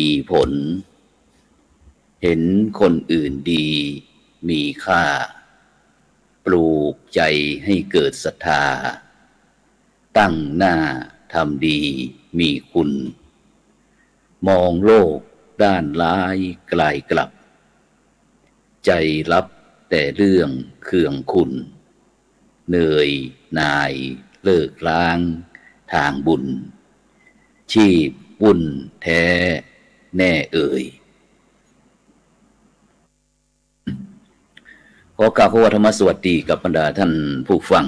มีผลเห็นคนอื่นดีมีค่าปลูกใจให้เกิดศรัทธาตั้งหน้าทำดีมีคุณมองโลกด้านร้ายไกลกลับใจรับแต่เรื่องเคืองคุณเหนื่อยนายเลิกล้างทางบุญชีพวุ่นแท้แน่เอ่ยขอกล่าวธรรมสวัสดีกับบรรดาท่านผู้ฟัง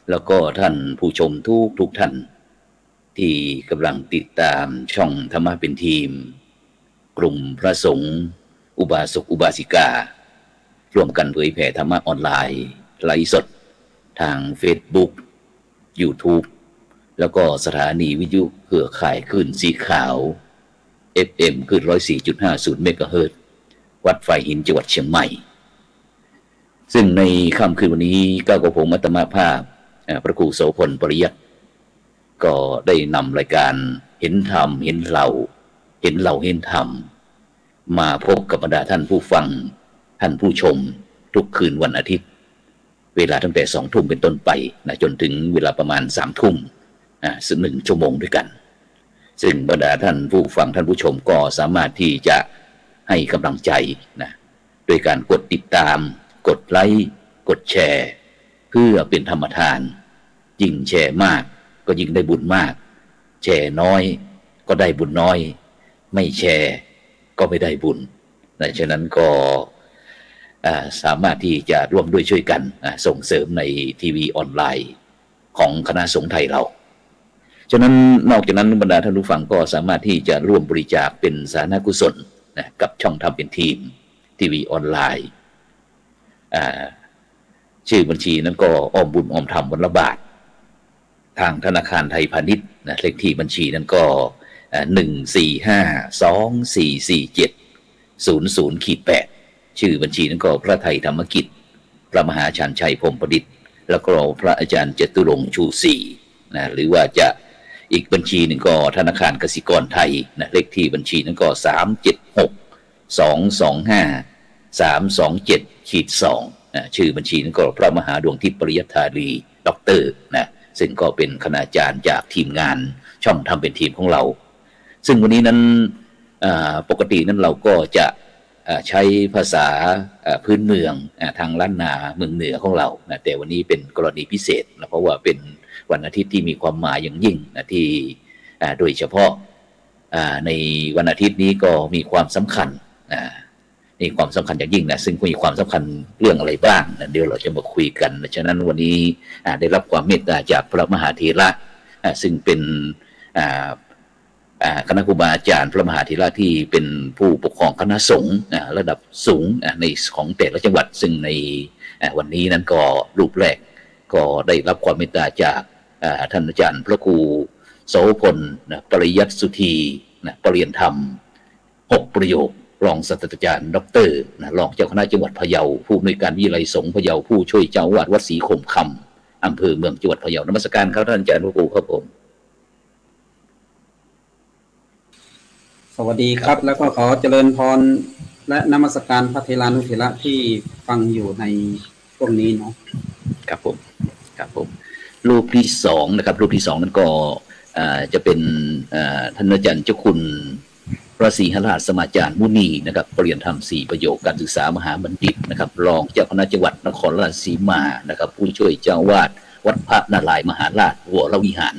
แล้วก็ท่านผู้ชมทุกท่านที่กำลังติดตามช่องธรรมะเป็นทีมกลุ่มพระสงฆ์อุบาสกอุบาสิการ่วมกันเผยแผ่ธรรมะออนไลน์ไลฟ์สดทาง Facebook YouTube แล้วก็สถานีวิทยุเครือข่ายคลื่นสีขาว FM คลื่น 104.50 เมกะเฮิรตซ์วัดไฟหินจังหวัดเชียงใหม่ซึ่งในค่ำคืนวันนี้ก้าวกระผมอัตมาภาพพระครูโสพลปริยัติก็ได้นำรายการเห็นธรรมเห็นเราเห็นธรรมมาพบกับบรรดาท่านผู้ฟังท่านผู้ชมทุกคืนวันอาทิตย์เวลาตั้งแต่20:00 นเป็นต้นไปนะจนถึงเวลาประมาณ20:00 นซึ่ง1 ชั่วโมงด้วยกันซึ่งบรรดาท่านผู้ฟังท่านผู้ชมก็สามารถที่จะให้กำลังใจนะโดยการกดติดตามกดไลค์กดแชร์เพื่อเป็นธรรมทานยิ่งแชร์มากก็ยิ่งได้บุญมากแชร์น้อยก็ได้บุญน้อยไม่แชร์ก็ไม่ได้บุญดังนั้นก็สามารถที่จะร่วมด้วยช่วยกันส่งเสริมในทีวีออนไลน์ของคณะสงฆ์ไทยเราฉะนั้นนอกจากนั้นบรรดาท่านผู้ฟังก็สามารถที่จะร่วมบริจาคเป็นสาธารณกุศลนะกับช่องทำเป็นทีมทีวีออนไลน์ชื่อบัญชีนั้นก็อ้อมบุญอ้อมธรรมวันละบาททางธนาคารไทยพาณิชย์นะเลขที่บัญชีนั้นก็145244700-8ชื่อบัญชีนั้นก็พระไทยธรรมกิจพระมหาชาญชัยพรหมประดิษฐ์แล้วก็พระอาจารย์จตุรงค์ชูศรีนะหรือว่าจะอีกบัญชีหนึ่งก็ธนาคารกสิกรไทยนะเลขที่บัญชีนั้นก็376225327327-2ชื่อบัญชีนั้นก็พระมหาดวงทิพย์ปริยัตถารีด็อกเตอร์นะซึ่งก็เป็นคณาจารย์จากทีมงานช่องทำเป็นทีมของเราซึ่งวันนี้นั้นปกตินั้นเราก็จะใช้ภาษาพื้นเมืองทางล้านนาเมืองเหนือของเรานะแต่วันนี้เป็นกรณีพิเศษนะเพราะว่าเป็นวันอาทิตย์ที่มีความหมายอย่างยิ่งนะที่โดยเฉพาะในวันอาทิตย์นี้ก็มีความสำคัญอย่างยิ่งนะซึ่งมีความสำคัญเรื่องอะไรบ้างนะเดี๋ยวเราจะมาคุยกันฉะนั้นวันนี้ได้รับความเมตตาจากพระมหาเถระซึ่งเป็นคณะครูบาอาจารย์พระมหาเถระที่เป็นผู้ปกครองคณะสงฆ์ระดับสูงในของแต่ละจังหวัดซึ่งในวันนี้นั้นก็รูปแรกก็ได้รับความเมตตาจากท่านอาจารย์พระครูโสพลปริยัติสุธีปริยธรรม6 ประโยครองศาสตราจารย์ดร.รองเจ้าคณะจังหวัดพะเยาผู้อำนวยการวิไลสงฆ์พะเยาผู้ช่วยเจ้าอาวาสวัดศรีคมคำอำเภอเมืองจังหวัดพะเยานมัสการครับท่านอาจารย์พระครูครับผมสวัสดีครับแล้วก็ขอเจริญพรและนมัสการพระเถรานุเถระที่ฟังอยู่ในช่วงนี้เนาะครับผมรูปที่2นะครับรูปที่2นั้นก็จะเป็นท่านอาจารย์เจ้าคุณพระศรีหราชสมาจารย์มุนีนะครับปริยธรรม4 ประโยคการศึกษามหาบัณฑิตนะครับรองเจ้าคณะจังหวัดนครราชสีมานะครับผู้ช่วยเจ้าอาวาสวัดพระนารายณ์มหาราชวรวิหาร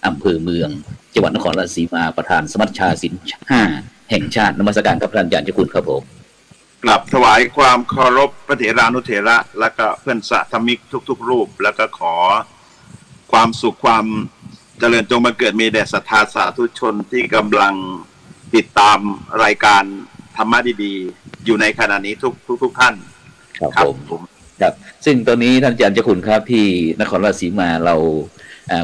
อำเภอเมืองจังหวัดนครราชสีมาประธานสมัชชาศิลป์5แห่งชาตินมัสการครับท่านอาจารย์เจ้าคุณครับผมกราบถวายความเคารพพระเถรานุเถระและก็เพื่อนสาธมิกทุกๆรูปแล้วก็ขอความสุขความเจริญจงบังเกิดมีแด่ศรัทธาสาธุชนที่กำลังติดตามรายการธรรมะดีๆอยู่ในขณะนี้ทุกท่านครับผมครับซึ่งตอนนี้ท่านอาจารย์เจ้าคุณครับที่นครราชสีมาเรา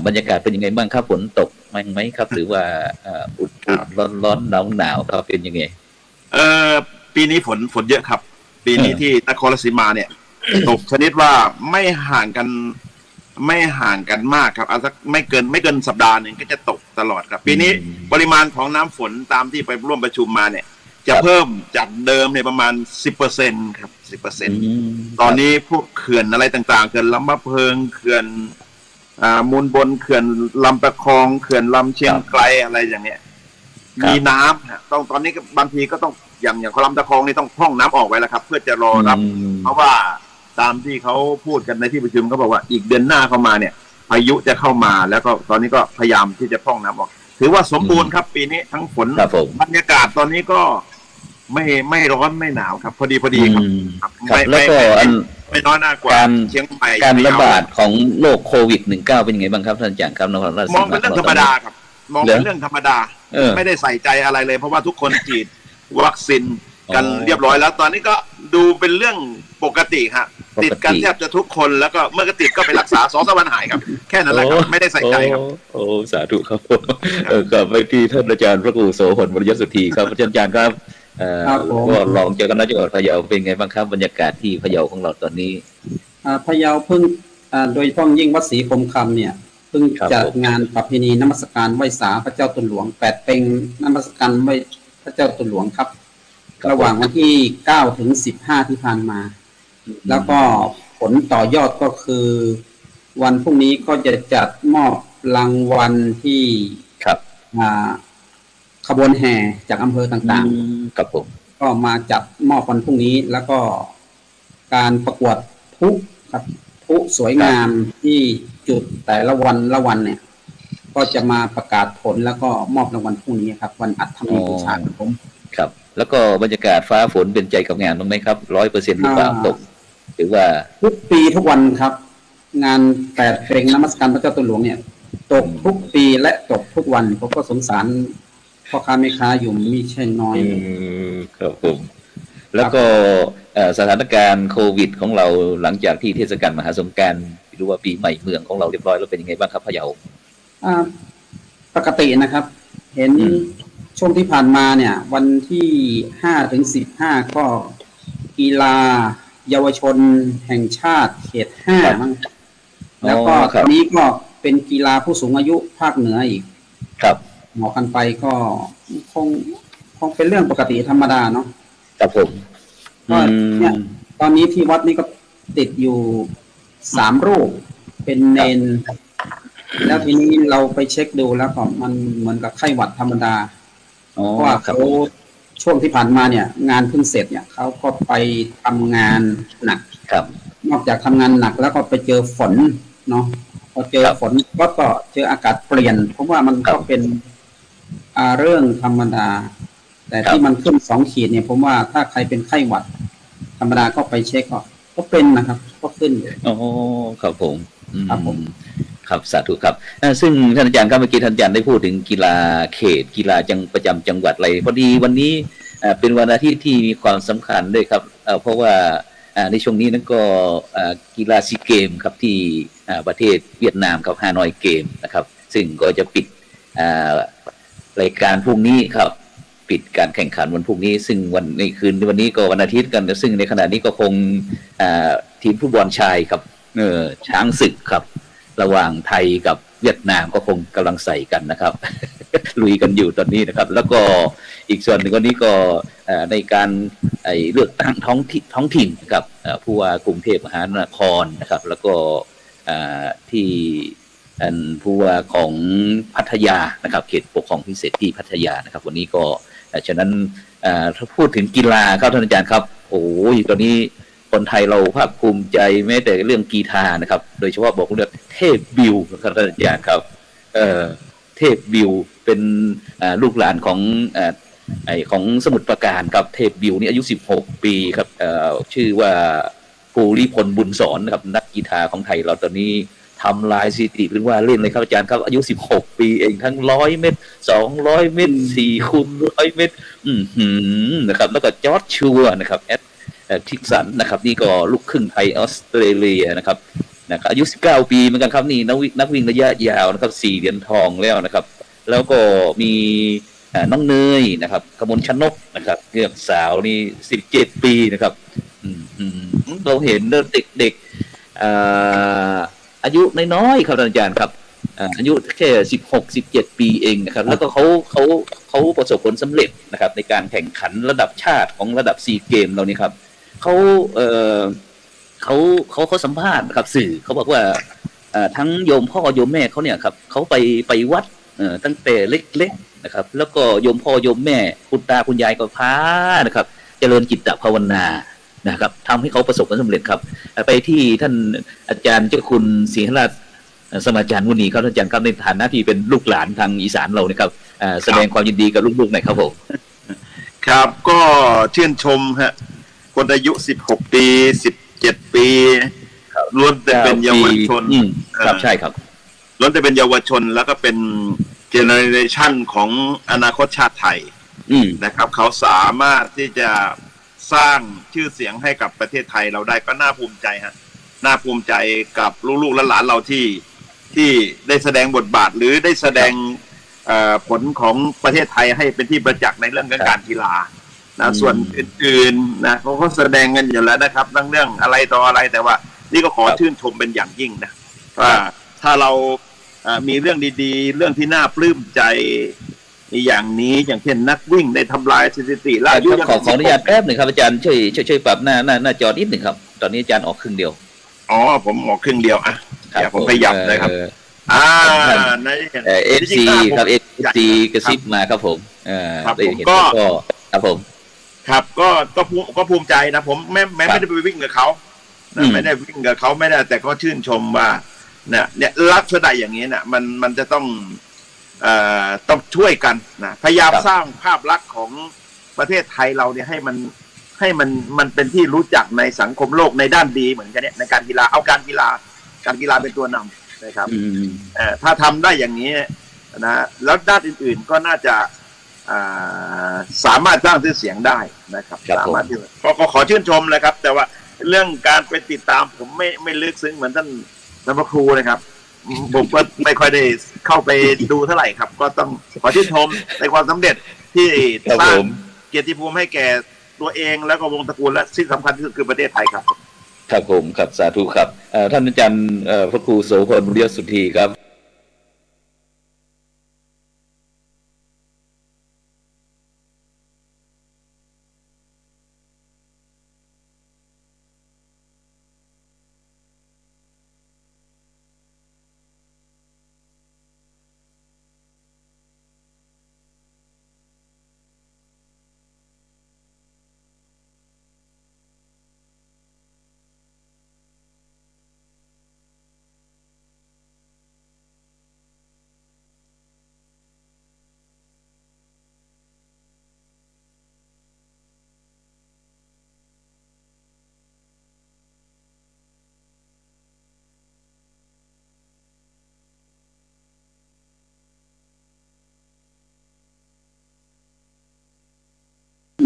บรรยากาศเป็นยังไงบ้างครับฝนตกไหมครับหรือว่าอุ่นร้อนหนาวครับเป็นยังไงปีนี้ฝนเยอะครับปีนี้ที่นครราชสีมาเนี่ยตกชนิดว่าไม่ห่างกันมากครับเอาสักไม่เกินสัปดาห์หนึ่งก็จะตก ตลอดครับปีนี้ปริมาณของน้ำฝนตามที่ไปร่วมประชุมมาเนี่ยจะเพิ่มจากเดิมในประมาณ 10% ครับ 10%ตอนนี้พวกเขื่อนอะไรต่างๆเขื่อนลำมะเพิงเขื่อนมูลบนเขื่อนลำตะคองเขื่อนลำเชียงไกลอะไรอย่างเนี้ยมีน้ำต้องตอนนี้บางทีก็ต้องอย่างลำตะคองนี่ต้องพร่องน้ำออกไว้แล้วครับเพื่อจะรอรับเพราะว่าตามที่เขาพูดกันในที่ประชุมเขาบอกว่าอีกเดือนหน้าเข้ามาเนี่ยพายุจะเข้ามาแล้วก็ตอนนี้ก็พยายามที่จะพร่องน้ำออกถือว่าสมบูรณ์ครับปีนี้ทั้งฝนบรรยากาศตอนนี้ก็ไม่ร้อนไม่หนาวครับพอดีครับแล้วก็ไม่น้อยหน้ากว่าเชียงใหม่การระบาดของโรคโควิด-19เป็นยังไงบ้างครับท่านอาจารย์ครับนครราชสีมาม องเป็นเรื่องธรรมดาครับมองเป็นเรื่องธรรมดาไม่ได้ใส่ใจอะไรเลยเพราะว่าทุกคนฉีดวัคซีนกันเรียบร้อยแล้วตอนนี้ก็ดูเป็นเรื่องปกติฮะติดกันแทบจะทุกคนแล้วก็เมื่อติดก็ไปรักษา2-3 วันหายครับแค่นั้นแหละครับไม่ได้ใส่ใจครับโอ้สาธุครับกับไปที่ท่านอาจารย์พระครูโสพลวรยสุธีครับอาจารย์ครับก็ลองเจอกันนะจังหวัดพะเยาเป็นไงบ้างครับบรรยากาศที่พะเยาของเราตอนนี้พะเยาเพิ่งโดยเฉพาะยิ่งวัดศรีคมคำเนี่ยเพิ่งจัดงานประเพณีนมัสการไหว้สาพระเจ้าตุลหลวง8เป็งนมัสการไหว้พระเจ้าตุลหลวงครับระหว่างวันที่9 ถึง 15ที่ผ่านมาแล้วก็ผลต่อยอดก็คือวันพรุ่งนี้ก็จะจัดมอบรางวัลที่ขบวนแห่จากอำเภอต่างๆครับผมก็มาจัดมอบวันพรุ่งนี้แล้วก็การประกวดพลุครับพลุสวยงามที่จุดแต่ละวันเนี่ยก็จะมาประกาศผลแล้วก็มอบรางวัลพรุ่งนี้ครับวันอัฐมีบูชาครับผมครับแล้วก็บรรยากาศฟ้าฝนเป็นใจกับงานบ้างไหมครับ 100% หรือเปล่าตกหรือว่าทุกปีทุกวันครับงาน8เพลงนมัสการพระเจ้าตุลหลวงเนี่ยตกทุกปีและตกทุกวันผมก็สงสารพ่อค้าแม่ค้าอยู่มิใช่น้อยครับผมแล้วก็สถานการณ์โควิดของเราหลังจากที่เทศกาลมหาสงกรานต์หรือว่าปีใหม่เมืองของเราเรียบร้อยแล้วเป็นยังไงบ้างครับพะเยาปกตินะครับเห็นช่วงที่ผ่านมาเนี่ยวันที่5 ถึง 15ก็กีฬาเยาวชนแห่งชาติเขต5มั้งแล้วก็ตอนนี้ก็เป็นกีฬาผู้สูงอายุภาคเหนืออีกครับหมอกันไปก็คงเป็นเรื่องปกติธรรมดาเนาะครับผมก็เนี่ยตอนนี้ที่วัดนี้ก็ติดอยู่3 รูปเป็นเนนแล้วทีนี้เราไปเช็คดูแล้วก็มันเหมือนกับไข้หวัดธรรมดาเพราะว่าเขาช่วงที่ผ่านมาเนี่ยงานเพิ่งเสร็จเนี่ยเขาก็ไปทำงานหนักครับนอกจากทำงานหนักแล้วก็ไปเจอฝนเนาะพอเจอฝนก็เจออากาศเปลี่ยนเพราะว่ามันก็เป็นเรื่องธรรมดาแต่ที่มันขึ้น2 ขีดเนี่ยผมว่าถ้าใครเป็นไข้หวัดธรรมดาก็ไปเช็คก็เป็นนะครับก็ขึ้นอ๋อครับผมครับสาธุครับซึ่งท่านอาจารย์ครับเมื่อกี้ท่านอาจารย์ได้พูดถึงกีฬาเขตกีฬาประจำจังหวัดอะไรพอดีวันนี้เป็นวันอาทิตย์ที่มีความสำคัญด้วยครับเพราะว่าในช่วงนี้นั้นก็กีฬาซีเกมครับที่ประเทศเวียดนามครับฮานอยเกมนะครับซึ่งก็จะปิดรายการพรุ่งนี้ครับปิดการแข่งขันวันพรุ่งนี้ซึ่งในคืนวันนี้ก็วันอาทิตย์กันซึ่งในขณะนี้ก็คงทีมฟุตบอลชายครับช้างศึกครับระหว่างไทยกับเวียดนามก็คงกำลังใส่กันนะครับ ลุยกันอยู่ตอนนี้นะครับแล้วก็อีกส่วนหนึ่งวันนี้ก็ในการเลือกตั้งท้องถิ่นครับผู้ว่ากรุงเทพมหานครนะครับแล้วก็ที่ผู้ว่าของพัทยานะครับเขตปกครองพิเศษที่พัทยานะครับวันนี้ก็ฉะนั้นถ้าพูดถึงกีฬาครับท่านอาจารย์ครับโอ้ยตอนนี้คนไทยเราภาคภูมิใจแม้แต่เรื่องกีฬานะครับโดยเฉพาะบอกเรื่องเทพบิวครับท่านอาจารย์ครับเทพบิวเป็นลูกหลานของสมุทรปราการครับเทพบิวนี่อายุ16 ปีครับชื่อว่าภูริพลบุญสอนนะครับนักกีฬาของไทยเราตอนนี้ทำลายสถิติหรือว่าเล่นเลยครับอาจารย์ครับอายุ16 ปีเองทั้ง100 เมตร200 เมตร4 คูณ 100 เมตรนะครับแล้วก็จอร์จชัวนะครับทิกสันนะครับนี่ก็ลูกครึ่งไทยออสเตรเลียนะครับอายุ19 ปีเหมือนกันครับนี่นักวิ่งระยะยาวนะครับ4 เหรียญทองแล้วนะครับแล้วก็มีน้องเนยนะครับกมลชนกนะครับเรื่องสาวนี่17 ปีนะครับเราเห็นเด็กอายุน้อยๆครับอาจารย์ครับ อายุแค่16-17 ปีเองนะครับแล้วก็เขาประสบผลสำเร็จนะครับในการแข่งขันระดับชาติของระดับซีเกมเรานี่ครับเขาเอ่อเขาสัมภาษณ์ครับสื่อเขาบอกว่าทั้งโยมพ่อโยมแม่เขาเนี่ยครับเขาไปวัดตั้งแต่เล็กๆนะครับแล้วก็โยมพ่อโยมแม่คุณตาคุณยายก็พานะครับเจริญจิตภาวนานะครับทำให้เขาประสบความสำเร็จครับไปที่ท่านอาจารย์เจ้าคุณศรีหราชสมาจารย์มุนีครับท่านอาจารย์ครับในฐานะที่เป็นลูกหลานทางอีสานเรานะครับแสดงความยินดีกับลูกๆหน่อยครับผมครับก็ชื่นชมฮะคนอายุ16 ปี17 ปีล้วนแต่เป็นเยาวชนครับใช่ครับล้วนแต่เป็นเยาวชนแล้วก็เป็นเจเนอเรชันของอนาคตชาติไทยนะครับเขาสามารถที่จะสร้างชื่อเสียงให้กับประเทศไทยเราได้ก็น่าภูมิใจฮะน่าภูมิใจกับลูกๆและหลานเราที่ได้แสดงบทบาทหรือได้แสดงผลของประเทศไทยให้เป็นที่ประจักษ์ในเรื่องการกีฬานะส่วนอื่นๆนะเขาก็แสดงกันอยู่แล้วนะครับเรื่องอะไรต่ออะไรแต่ว่านี่ก็ขอชื่นชมเป็นอย่างยิ่งนะว่าถ้าเรามีเรื่องดีๆเรื่องที่น่าปลื้มใจอย่างนี้อย่างเช่นนักวิ่งได้ทำลายสถิติล่าสุดขออนุญาตแป๊บหนึ่งครับอาจารย์ช่วยปรับหน้าจอนิดหนึ่งครับตอนนี้อาจารย์ออกครึ่งเดียวอ๋อผมออกครึ่งเดียวอ่ะผมพยายามนะครับในFC ครับ FC กระซิบมาครับผมครับผมก็ครับผมครับก็ภูมิใจนะผมไม่ได้ไปวิ่งกับเขาไม่ได้วิ่งกับเขาไม่ได้แต่ก็ชื่นชมว่าเนี่ยลักษณะอย่างนี้เนี่ยมันจะต้องช่วยกันนะพยายามสร้างภาพลักษณ์ของประเทศไทยเราเนี่ยให้มันเป็นที่รู้จักในสังคมโลกในด้านดีเหมือนกันเนี่ยในการกีฬาเอาการกีฬาเป็นตัวนำนะครับถ้าทำได้อย่างนี้นะแล้วด้านอื่นๆก็น่าจะสามารถสร้างชื่อเสียงได้นะครับสามารถก็ขอชื่นชมเลยครับแต่ว่าเรื่องการไปติดตามผมไม่ลึกซึ้งเหมือนท่านพระครูนะครับผมก็ไม่ค่อยได้เข้าไปดูเท่าไหร่ครับก็ต้องขอชื่นชมในความสำเร็จที่สร้างเกียรติภูมิให้แก่ตัวเองแล้วก็วงตระกูลและสิ่งสำคัญที่สุดคือประเทศไทยครับครับผมครับสาธุครับท่านอาจารย์พระครูโสพลบุญยสุธีครับ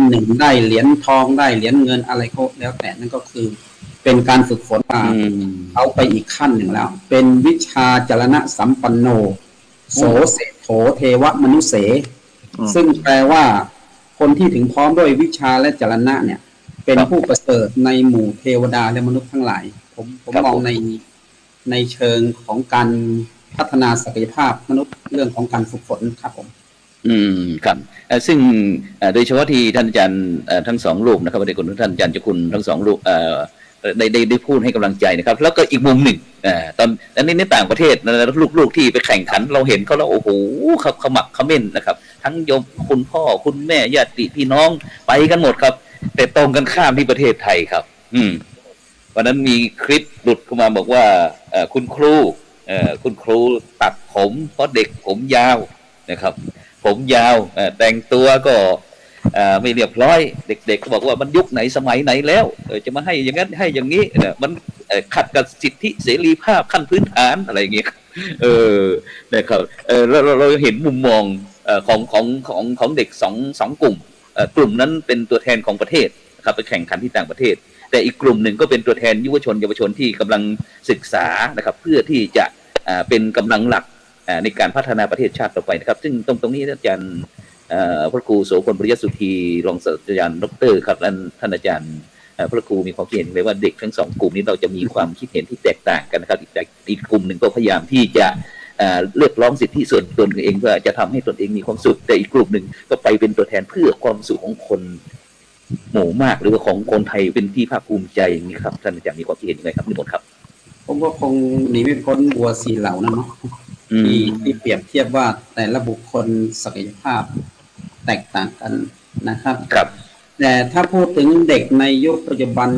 หนึ่งได้เหรียญทองได้เหรียญเงินอะไรก็แล้วแต่นั่นก็คือเป็นการฝึกฝนเอาไปอีกขั้นหนึ่งแล้วเป็นวิชาจรณะสัมปันโนโสเสโถเทวมนุเสซึ่งแปลว่าคนที่ถึงพร้อมด้วยวิชาและจรณะเนี่ยเป็นผู้ประเสริฐในหมู่เทวดาและมนุษย์ทั้งหลายผมมองในเชิงของการพัฒนาศักยภาพมนุษย์เรื่องของการฝึกฝนครับผมครับซึ่งโดยเฉพาะที่ท่านอาจารย์ทั้งสองรูปนะครับได้คุณท่านอาจารย์เจ้าคุณทั้งสองรูปได้พูดให้กำลังใจนะครับแล้วก็อีกมุมหนึ่งตอนนี้ในต่างประเทศลูกๆที่ไปแข่งขันเราเห็นเขาแล้วโอ้โหขมักเขม้นนะครับทั้งโยมคุณพ่อคุณแม่ญาติพี่น้องไปกันหมดครับแต่ตรงกันข้ามที่ประเทศไทยครับวันนั้นมีคลิปหลุดเข้ามาบอกว่าคุณครูตัดผมเพราะเด็กผมยาวนะครับผมยาวแต่งตัวก็ไม่เรียบร้อยเด็กๆก็บอกว่ามันยุคไหนสมัยไหนแล้วจะมาให้อย่างนั้นให้อย่างนี้มันขัดกับสิทธิเสรีภาพขั้นพื้นฐานอะไรอย่างเงี้ยนะครับเราเห็นมุมมองของเด็กสองกลุ่มนั้นเป็นตัวแทนของประเทศนะครับไปแข่งขันที่ต่างประเทศแต่อีกกลุ่มหนึ่งก็เป็นตัวแทนเยาวชนที่กำลังศึกษานะครับเพื่อที่จะเป็นกำลังหลักในการพัฒนาประเทศชาติต่อไปนะครับซึ่งตรงนี้อาจารย์พระครูโสพลบุญยสุธีรองศาสตราจารย์ดร.ครับและท่านอาจารย์พระครูมีความเห็นเลยว่าเด็กทั้งสองกลุ่มนี้เราจะมีความคิดเห็นที่แตกต่างกันนะครับอีกกลุ่มหนึ่งก็พยายามที่จะ เรียกร้องสิทธิส่วนตนเองเพื่อจะทำให้ตนเองมีความสุขแต่อีกกลุ่มหนึ่งก็ไปเป็นตัวแทนเพื่อความสุขของคนหมู่มากหรือว่าของคนไทยเป็นที่ภาคภูมิใจอย่างนี้ครับท่านอาจารย์มีความคิดเห็นยังไงครับนิมนต์ครับผมก็คงหนีไม่พ้นบัวสีเหล่านะเนาะที่เปรียบเทียบว่าแต่ละบุคคลศักยภาพแตกต่างกันนะครับครับแต่ถ้าพูดถึงเด็กในยุคปัจจุบัน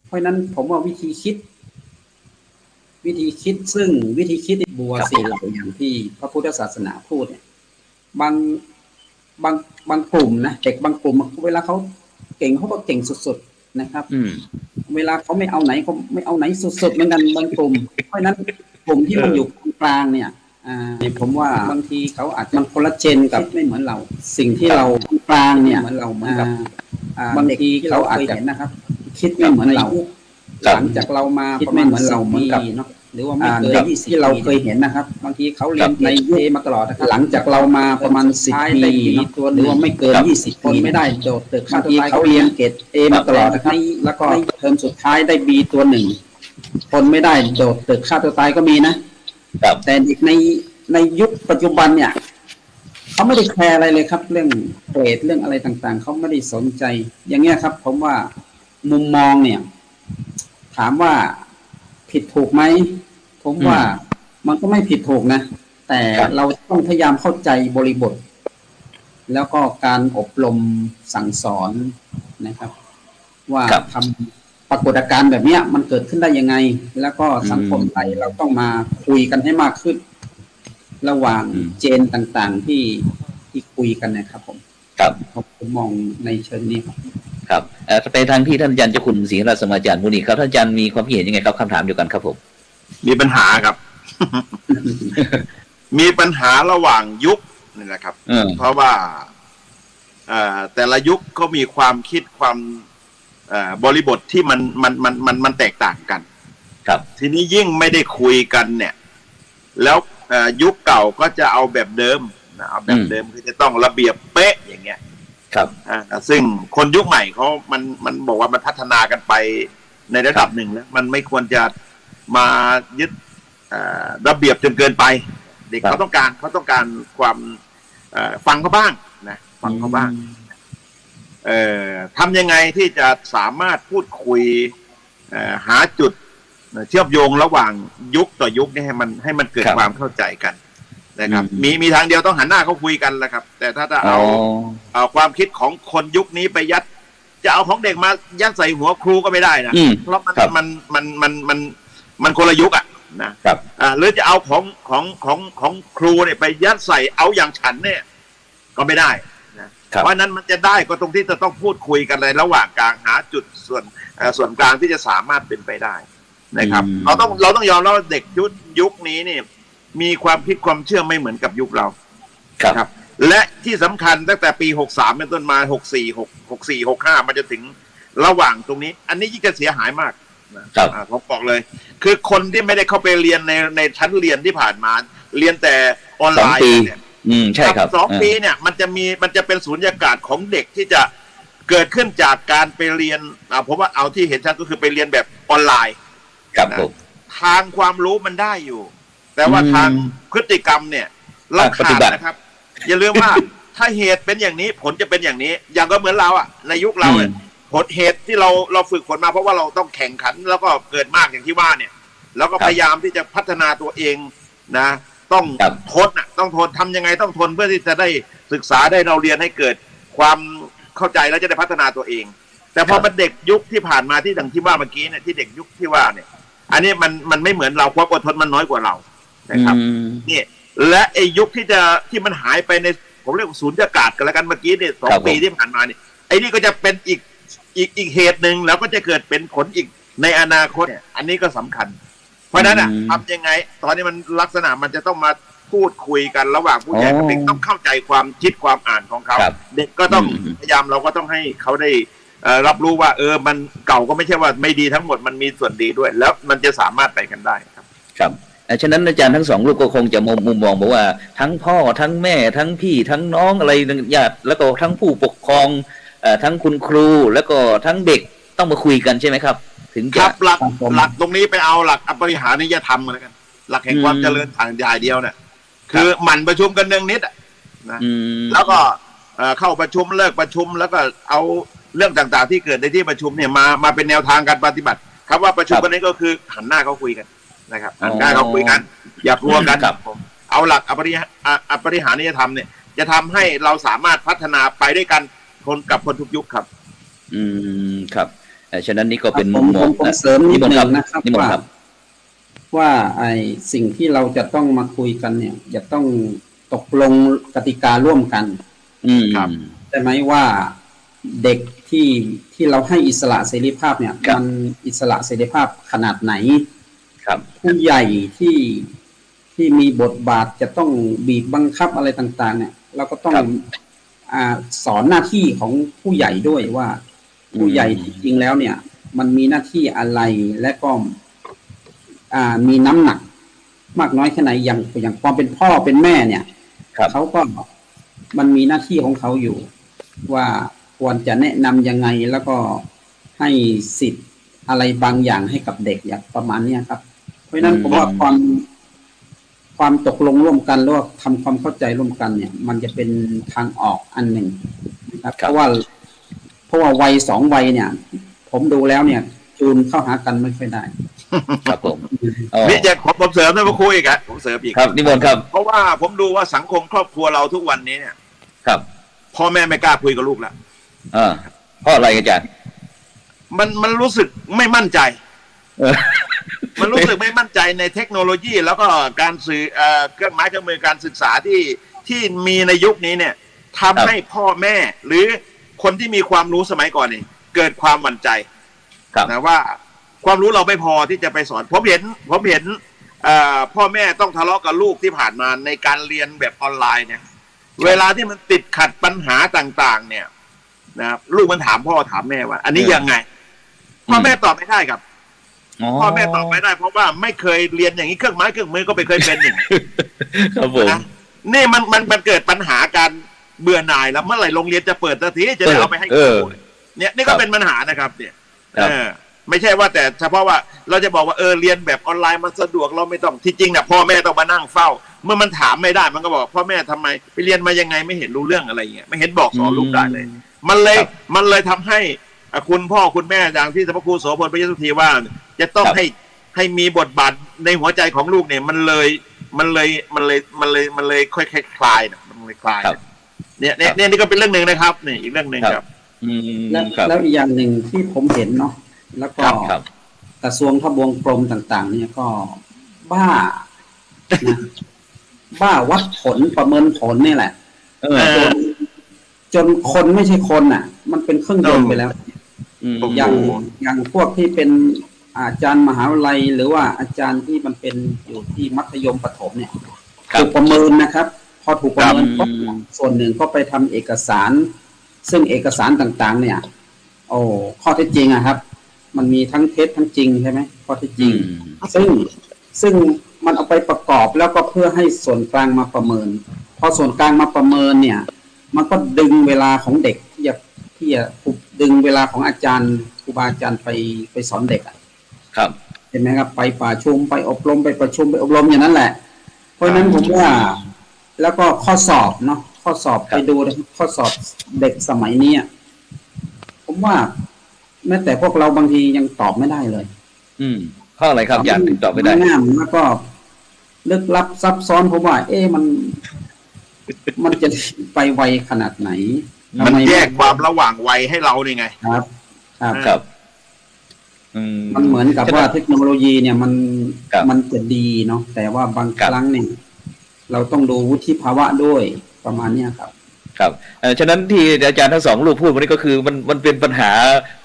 เพราะนั้นผมว่าวิธีคิดซึ่งวิธีคิดบัวสีเหล่าอย่างที่พระพุทธศาสนาพูดเนี่ยบางกลุ่มนะเด็กบางกลุ่มเวลาเขาเก่งเขาก็เก่งสุดๆนะครับเวลาเขาไม่เอาไหนเขาไม่เอาไหนสุดๆเหมือนกันบางกลุ่มเพราะนั้นกลุ่มที่มันอยู่กลางเนี่ยผมว่าบางทีเขาอาจจะมันคนละเจนกับไม่เหมือนเราสิ่งที่เรากลางเนี่ยเหมือนเราเหมือนกับบางทีเขาอาจจะนะครับคิดไม่เหมือนเราหลังจากเรามาประมาณ10 ปีเนาะหรือว่าไม่เกิน20ที่เราเคยเห็นนะครับบางทีเขาเรียนในเอมาตลอดนะครับหลังจากเรามาประมาณ10 ปีตัวหรือว่าไม่เกิน20 คนไม่ได้โดดตึกบางทีเขาเรียนเกรดเอมาตลอดนะครับแล้วก็เทอมสุดท้ายได้บีตัว1คนไม่ได้โดดตึกฆ่าตัวตายก็มีนะแต่เด็กในยุคปัจจุบันเนี่ยเขาไม่ได้แคร์อะไรเลยครับเรื่องเกรดเรื่องอะไรต่างๆเขาไม่ได้สนใจอย่างเงี้ยครับผมว่ามุมมองเนี่ยถามว่าผิดถูกไหมผมว่ามันก็ไม่ผิดถูกนะแต่เราต้องพยายามเข้าใจบริบทแล้วก็การอบรมสั่งสอนนะครับว่าทำปรากฏการณ์แบบนี้มันเกิดขึ้นได้ยังไงแล้วก็สังคมไทยเราต้องมาคุยกันให้มากขึ้นระหว่างเจนต่างๆที่คุยกันนะครับผมมองในเชิงนี้ครับไปทางที่ท่านอาจารย์เจ้าคุณศรีราชสมาจารย์มุนีครับท่านอาจารย์มีความเห็นยังไงครับคำถามเดียวกันครับผมมีปัญหาครับ มีปัญหาระหว่างยุคนี่แหละครับเพราะว่าแต่ละยุคก็มีความคิดความบริบทที่มันแตกต่างกันครับทีนี้ยิ่งไม่ได้คุยกันเนี่ยแล้วยุคเก่าก็จะเอาแบบเดิมเอาแบบเดิมคือจะต้องระเบียบเป๊ะอย่างเงี้ยครับซึ่งคนยุคใหม่เขามันบอกว่ามันพัฒนากันไปในระดับหนึ่งแล้วมันไม่ควรจะมายึดระเบียบจนเกินไปเด็กเขาต้องการความฟังเขาบ้างนะฟังเขาบ้างทำยังไงที่จะสามารถพูดคุยหาจุดเชื่อมโยงระหว่างยุคต่อยุคนี่ให้มันเกิดความเข้าใจกันนะครับมีทางเดียวต้องหันหน้าเขาคุยกันแหละครับแต่ถ้าจะเอาความคิดของคนยุคนี้ไปยัดจะเอาของเด็กมายัดใส่หัวครูก็ไม่ได้นะเพราะมันคนละยุคอ่ะนะครับหรือจะเอาของครูเนี่ยไปยัดใส่เอาอย่างฉันเนี่ยก็ไม่ได้นะเพราะนั้นมันจะได้ก็ตรงที่จะต้องพูดคุยกันในระหว่างกลางหาจุดส่วนกลางที่จะสามารถเป็นไปได้นะครับเราต้องยอมรับว่าเด็กยุคนี้เนี่ยมีความคิดความเชื่อไม่เหมือนกับยุคเราครับและที่สำคัญตั้งแต่ปี63เป็นต้นมา64 65มันจะถึงระหว่างตรงนี้อันนี้ยิ่งจะเสียหายมาก ผมบอกเลย คือคนที่ไม่ได้เข้าไปเรียนในชั้นเรียนที่ผ่านมาเรียนแต่ออนไลน์เนี่ยใช่ครับ2 ปีเนี่ยมันจะเป็นสูญญากาศของเด็กที่จะเกิดขึ้นจากการไปเรียนผมว่าเอาที่เห็นชัดก็คือไปเรียนแบบออนไลน์ครับผมทางความรู้มันได้อยู่แต่ว่าทางพฤติกรรมเนี่ยเราขาดนะครับอย่าลืมว่าถ้าเหตุเป็นอย่างนี้ผลจะเป็นอย่างนี้อย่างก็เหมือนเราในยุคเราเนี่ยผลเหตุที่เราฝึกฝนมาเพราะว่าเราต้องแข่งขันแล้วก็เกิดมากอย่างที่ว่าเนี่ยแล้วก็พยายามที่จะพัฒนาตัวเองนะต้องทนต้องทนทำยังไงต้องทนเพื่อที่จะได้ศึกษาได้เราเรียนให้เกิดความเข้าใจแล้วจะได้พัฒนาตัวเองแต่พอเป็นเด็กยุคที่ผ่านมาที่ดังที่ว่าเมื่อกี้เนี่ยที่เด็กยุคที่ว่าเนี่ยอันนี้มันไม่เหมือนเราความอดทนมันน้อยกว่าเรานะครับนี่และไอ้ยุคที่มันหายไปในผมเรียกว่าสูญญากาศกันแล้วกันเมื่อกี้เนี่ย2 ปีที่ผ่านมาเนี่ยไอ้นี่ก็จะเป็นอีกเหตุหนึ่งแล้วก็จะเกิดเป็นผลอีกในอนาคตเนี่ยอันนี้ก็สำคัญเพราะนั้นทำยังไงตอนนี้มันลักษณะมันจะต้องมาพูดคุยกันระหว่างผู้ใหญ่กับเด็กต้องเข้าใจความคิดความอ่านของเขาเด็กก็ต้องพยายามเราก็ต้องให้เขาได้รับรู้ว่ามันเก่าก็ไม่ใช่ว่าไม่ดีทั้งหมดมันมีส่วนดีด้วยแล้วมันจะสามารถไปกันได้ครับฉะนั้นอาจารย์ทั้ง2 ลูกก็คงจะมุมมองบอกว่าทั้งพ่อทั้งแม่ทั้งพี่ทั้งน้องอะไรญาติแล้วก็ทั้งผู้ปกครองทั้งคุณครูแล้วก็ทั้งเด็กต้องมาคุยกันใช่ไหมครับถึงจะหลักตรงนี้ไปเอาหลักบริหารนิยธรรมกันแล้วกันหลักแห่งความเจริญทางใหญ่เดียวเนี่ยคือหมั่นประชุมกันเนืองนิดนะแล้วก็เข้าประชุมเลิกประชุมแล้วก็เอาเรื่องต่างๆที่เกิดในที่ประชุมเนี่ยมาเป็นแนวทางการปฏิบัติคำว่าประชุมกันนี้ก็คือหันหน้าเขาคุยกันนะครับหันหน้าเขาคุยกันอย่ากลัวกันเอาหลักบริหารนิยธรรมเนี่ยจะทำให้เราสามารถพัฒนาไปด้วยกันกับคนทุกยุคครับครับฉะนั้นนี่ก็เป็นมุมมองผมเสริมนิดนึงนะครับว่าไอ้สิ่งที่เราจะต้องมาคุยกันเนี่ยจะต้องตกลงกติการ่วมกันครับใช่ไหมว่าเด็กที่เราให้อิสระเสรีภาพเนี่ยมันอิสระเสรีภาพขนาดไหนครับผู้ใหญ่ที่มีบทบาทจะต้องบีบบังคับอะไรต่างๆเนี่ยเราก็ต้องสอนหน้าที่ของผู้ใหญ่ด้วยว่าผู้ใหญ่จริงๆแล้วเนี่ยมันมีหน้าที่อะไรและก็มีน้ำหนักมากน้อยแค่ไหนอย่างความเป็นพ่อเป็นแม่เนี่ยเขาก็มันมีหน้าที่ของเขาอยู่ว่าควรจะแนะนำยังไงแล้วก็ให้สิทธิ์อะไรบางอย่างให้กับเด็กอย่างประมาณนี้ครับเพราะฉะนั้นผมว่าความตกลงร่วมกันหรือว่าทำความเข้าใจร่วมกันเนี่ยมันจะเป็นทางออกอันหนึ่งนะครับเพราะว่าวัย2 วัยเนี่ยผมดูแล้วเนี่ยจูนเข้าหากันไม่ค่อยได้ครับผมนี่จะผมเสริมนะมาคุยอีกครับผมเสริมอีกครับนิมนต์ครับเพราะว่าผมดูว่าสังคมครอบครัวเราทุกวันนี้เนี่ยครับพ่อแม่ไม่กล้าคุยกับลูกแล้วเพราะอะไรอาจารย์มันรู้สึกไม่มั่นใจมันรู้สึกไม่มั่นใจในเทคโนโลยีแล้วก็การสื่อเครื่องไม้เครื่องมือการศึกษาที่มีในยุคนี้เนี่ยทำให้พ่อแม่หรือคนที่มีความรู้สมัยก่อนนี่เกิดความหวั่นใจนะว่าความรู้เราไม่พอที่จะไปสอนผมเห็นพ่อแม่ต้องทะเลาะกับลูกที่ผ่านมาในการเรียนแบบออนไลน์เนี่ยเวลาที่มันติดขัดปัญหาต่างๆเนี่ยนะครับลูกมันถามพ่อถามแม่ว่าอันนี้ยังไงพ่อแม่ตอบไม่ได้ครับพ่อแม่ตอบไม่ได้เพราะว่าไม่เคยเรียนอย่างนี้เครื่องไม้เครื่องมือก็ไม่เคยเป็นอย่างนี้ครับผมนี่มันเกิดปัญหาการเบื่อหน่ายแล้วเมื่อไหร่โรงเรียนจะเปิดสักทีจะได้เอาไปให้ครูเนี่ยนี่ก็เป็นปัญหานะครับเนี่ยไม่ใช่ว่าแต่เฉพาะว่าเราจะบอกว่าเรียนแบบออนไลน์มันสะดวกเราไม่ต้องที่จริงเนี่ยพ่อแม่ต้องมานั่งเฝ้าเมื่อมันถามไม่ได้มันก็บอกพ่อแม่ทำไมไปเรียนมายังไงไม่เห็นรู้เรื่องอะไรเงี้ยไม่เห็นบอกสอนลูกได้เลยมันเลยทำให้คุณพ่อคุณแม่อย่างที่พระครูโสพลปริยสุทธีว่าจะต้องให้มีบทบาทในหัวใจของลูกเนี่ยมันเลยค่อยคลายนะมันเลยคลายเนี่ยนี่ก็เป็นเรื่องหนึ่งนะครับนี่อีกเรื่องหนึ่งครับแล้วอีกอย่างหนึ่งที่ผมเห็นเนาะแล้วก็กระทรวงทบวงกรมต่างๆเนี่ยก็บ้าวัดผลประเมินผลนี่แหละจนคนไม่ใช่คนอ่ะมันเป็นเครื่องยนต์ไปแล้วอย่างพวกที่เป็นอาจารย์มหาวิทยาลัยหรือว่าอาจารย์ที่มันเป็นอยู่ที่มัธยมประถมเนี่ยถูกประเมินนะครับพอถูกประเมินก็ส่วนหนึ่งก็ไปทำเอกสารซึ่งเอกสารต่างๆเนี่ยข้อเท็จจริงอะครับ มันมีทั้งเท็จทั้งจริงใช่ไหมข้อเท็จจริง อืม ซึ่งมันเอาไปประกอบแล้วก็เพื่อให้ส่วนกลางมาประเมินพอส่วนกลางมาประเมินเนี่ยมันก็ดึงเวลาของเด็กที่จะดึงเวลาของอาจารย์ครูบาอาจารย์ไปสอนเด็กอ่ะ ครับ เห็นไหมครับไปป่าชุมไปอบรมไปประชุมไปอบรมอย่างนั้นแหละเพราะฉะนั้นผมว่าแล้วก็ข้อสอบเนาะข้อสอบไปดูข้อสอบเด็กสมัยนี้ผมว่าแม้แต่พวกเราบางทียังตอบไม่ได้เลย อืมข้ออะไรครับอาจารย์ถึงตอบไม่ได้ ง่ามแล้วก็ลึกลับซับซ้อนผมว่า มันจะไปไวขนาดไหน มันแยกความระหว่างวัยให้เรานี่ไง ครับ ครับ มันเหมือนกับว่าเทคโนโลยีเนี่ยมัน ครับ มันจะดีเนาะแต่ว่าบาง ครั ค บ รั้งเนี่ยเราต้องดูวุฒิภาวะด้วยประมาณเนี้ยครับ ครับฉะนั้นที่อาจารย์ทั้งสองรูปพูดวันนี้ก็คือมันเป็นปัญหา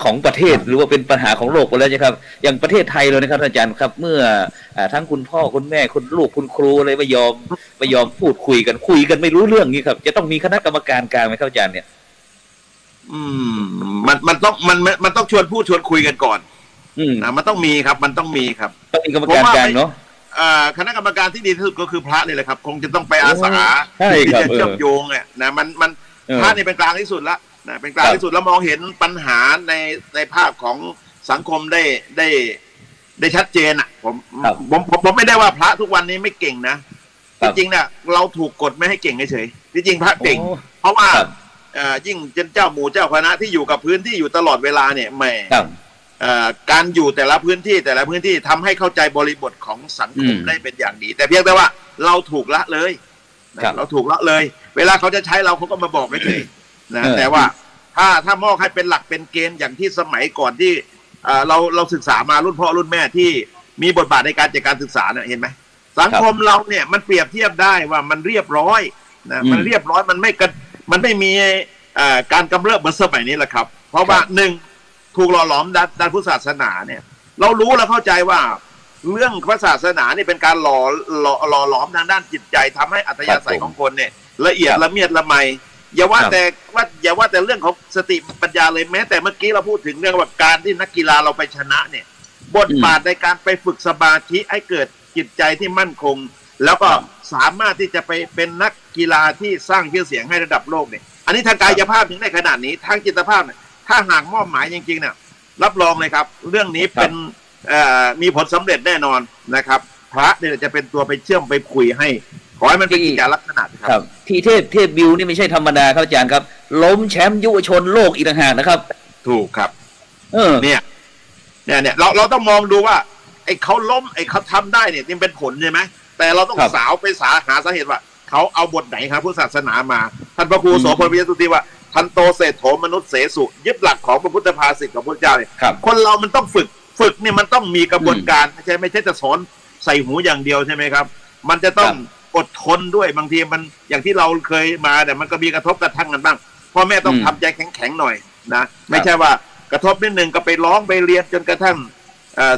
ของประเทศ ครับ หรือว่าเป็นปัญหาของโลกไปแล้วใช่ไหมครับอย่างประเทศไทยเลยนะครับอาจารย์ครับ เมื่อทั้งคุณพ่อคุณแม่คุณลูกคุณครูอะไรไม่ยอมพูดคุยกันไม่รู้เรื่องนี้ครับจะต้องมีคณะกรรมการกลางไหมครับอาจารย์เนี่ย มันต้องชวนพูดชวนคุยกันก่อน นะมันต้องมีครับมันต้องมีครับ ต้องมีกรรมการกลางเนาะ คณะกรรมการที่ดีที่สุดก็คือพระนี่แหละครับ คงจะต้องไปอาสา ใช่ ที่ ครับ จะเชื่อมโยงเนี่ยนะมันพระนี่เป็นกลางที่สุดละนะเป็นกลางที่สุดแล้วมองเห็นปัญหาในภาพของสังคมได้ชัดเจนอ่ะผมไม่ได้ว่าพระทุกวันนี้ไม่เก่งนะจริงๆเนี่ยเราถูกกดไม่ให้เก่งเฉยๆจริงๆพระเก่ง เพราะว่ายิ่งเจ้าหมู่เจ้าคณะที่อยู่กับพื้นที่อยู่ตลอดเวลาเนี่ยแหมการอยู่แต่ละพื้นที่ทำให้เข้าใจบริบทของสังคมได้เป็นอย่างดี แต่เพียงแต่ว่าเราถูกละเลยเราถูกละเลย เวลาเขาจะใช้เราเขาก็มาบอกไม่เคยนะแต่ว่าถ้ามองให้เป็นหลักเป็นเกณฑ์อย่างที่สมัยก่อนที่เราศึกษามารุ่นพ่อรุ่นแม่ที่มีบทบาทในการจัดการศึกษาเนี่ยเห็นไหมสังคมเราเนี่ยมันเปรียบเทียบได้ว่ามันเรียบร้อยนะมันเรียบร้อยมันไม่มีการกำเริบเหมือนสมัยนี้แหละครับเพราะว่าหนึ่งถูกหล่อหลอมด้านพุทธศาสนาเนี่ยเรารู้และเข้าใจว่าเรื่องพระศาสนานี่เป็นการหล่อหลอมทางด้านจิตใจทำให้อัธยาศัยของคนเนี่ยละเอียดละเมียดละไมอย่าว่าแต่เรื่องของสติปัญญาเลยแม้แต่เมื่อกี้เราพูดถึงเรื่องว่าการที่นักกีฬาเราไปชนะเนี่ยบทบาทในการไปฝึกสมาธิให้เกิดจิตใจที่มั่นคงแล้วก็สามารถที่จะไปเป็นนักกีฬาที่สร้างชื่อเสียงให้ระดับโลกเนี่ยอันนี้ทางกายภาพถึงได้ขนาดนี้ทางจิตภาพเนี่ยถ้าหากมอบหมายจริงๆเนี่ยรับรองเลยครับเรื่องนี้เป็นมีผลสำเร็จแน่นอนนะครับพระเนี่ยจะเป็นตัวไปเชื่อมไปคุยให้ขอให้มันเป็นกิจลักษณะครับที่เทพบิวนี่ไม่ใช่ธรรมดาครับอาจารย์ครับล้มแชมป์ยุวชนโลกอีกต่างหากนะครับถูกครับเนี่ยเราต้องมองดูว่าไอ้เขาล้มไอ้เขาทำได้เนี่ยนี่เป็นผลใช่ไหมแต่เราต้องสาวไปหาสาเหตุว่าเขาเอาบทไหนครับพุทธศาสนามาท่านพระครูโสพลวิยสุทธิว่าทันโตเศรษโถมนุษย์เสสุยึดหลักของพระพุทธภาษิตของพระเจ้าเนี่ยคนเรามันต้องฝึกเนี่ยมันต้องมีกระบวนการไม่ใช่จะสอนใส่หูอย่างเดียวใช่ไหมครับมันจะต้องอดทนด้วยบางทีมันอย่างที่เราเคยมาแต่มันก็มีกระทบกระทั่งกันบ้างพ่อแม่ต้องทำใจแข็งๆหน่อยนะไม่ใช่ว่ากระทบนิดนึงก็ไปร้องไปเรียนจนกระทั่ง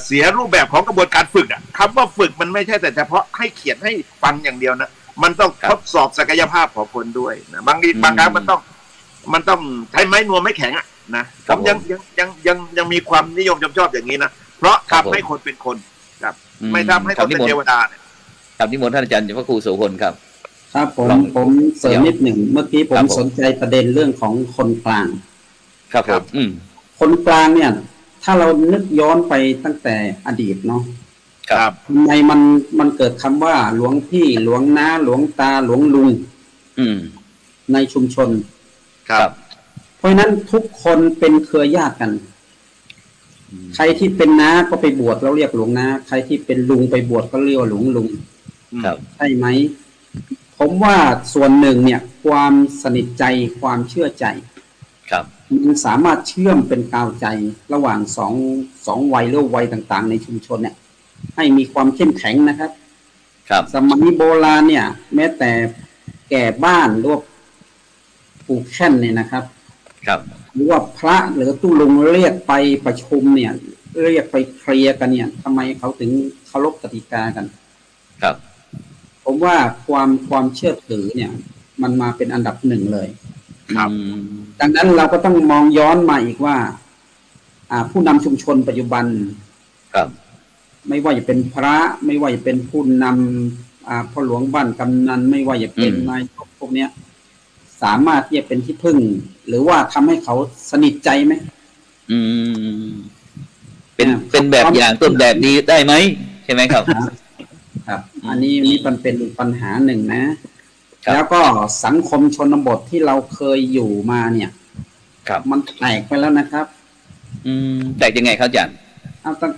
เสียรูปแบบของกระบวนการฝึกอ่ะคำว่าฝึกมันไม่ใช่แต่เฉพาะให้เขียนให้ฟังอย่างเดียวนะมันต้องทดสอบศักยภาพของคนด้วยนะบางครั้งมันต้องใช้ไม้นวมไม่แข็งอ่ะนะผมยังมีความนิยมชอบอย่างนี้นะเพราะทำให้คนเป็นคนครับไม่ทำให้คนเป็นเทวดาครับนิมนต์ท่านอาจารย์พระครูโสพลครับครับผมเสริมนิดหนึ่งเมื่อกี้ผมสนใจประเด็นเรื่องของคนกลางครับผมคนกลางเนี่ยถ้าเรานึกย้อนไปตั้งแต่อดีตเนาะครับในมันเกิดคำว่าหลวงพี่หลวงน้าหลวงตาหลวงลุงในชุมชนครับเพราะฉะนั้นทุกคนเป็นเครือญาติกันใครที่เป็นน้าก็ไปบวชเราเรียกหลวงน้าใครที่เป็นลุงไปบวชก็เรียกว่าหลวงลุงครับใช่ไหมผมว่าส่วนหนึ่งเนี่ยความสนิทใจความเชื่อใจครับมันสามารถเชื่อมเป็นกาวใจระหว่างสองวัยหรือวัยต่างๆในชุมชนเนี่ยให้มีความเข้มแข็งนะครับครับสมัยโบราณเนี่ยแม้แต่แก่บ้านหรือว่าปู่แค่นเนี่ยนะครับครับหรือว่าพระหรือตู้ลุงเรียกไปประชุมเนี่ยเรียกไปเคลียร์กันเนี่ยทำไมเขาถึงเคารพกติกากันครับผมว่าความเชื่อถือเนี่ยมันมาเป็นอันดับหนึ่งเลยครับดังนั้นเราก็ต้องมองย้อนมาอีกว่า ผู้นำชุมชนปัจจุบัน ครับ ไม่ว่าจะเป็นพระไม่ว่าจะเป็นผู้นำพ่อหลวงบ้านกำนันไม่ว่าจะเป็นนายกพวกเนี้ยสามารถที่จะเป็นที่พึ่ง หรือว่าทำให้เขาสนิทใจไหมเป็นแบบอย่างต้นแบบนี้ได้ไหมใช่ไหมครับ ครับ อันนี้มันเป็นปัญหาหนึ่งนะแล้วก็สังคมชนบทที่เราเคยอยู่มาเนี่ยมันแตกไปแล้วนะครับแตกยังไงครับอาจารย์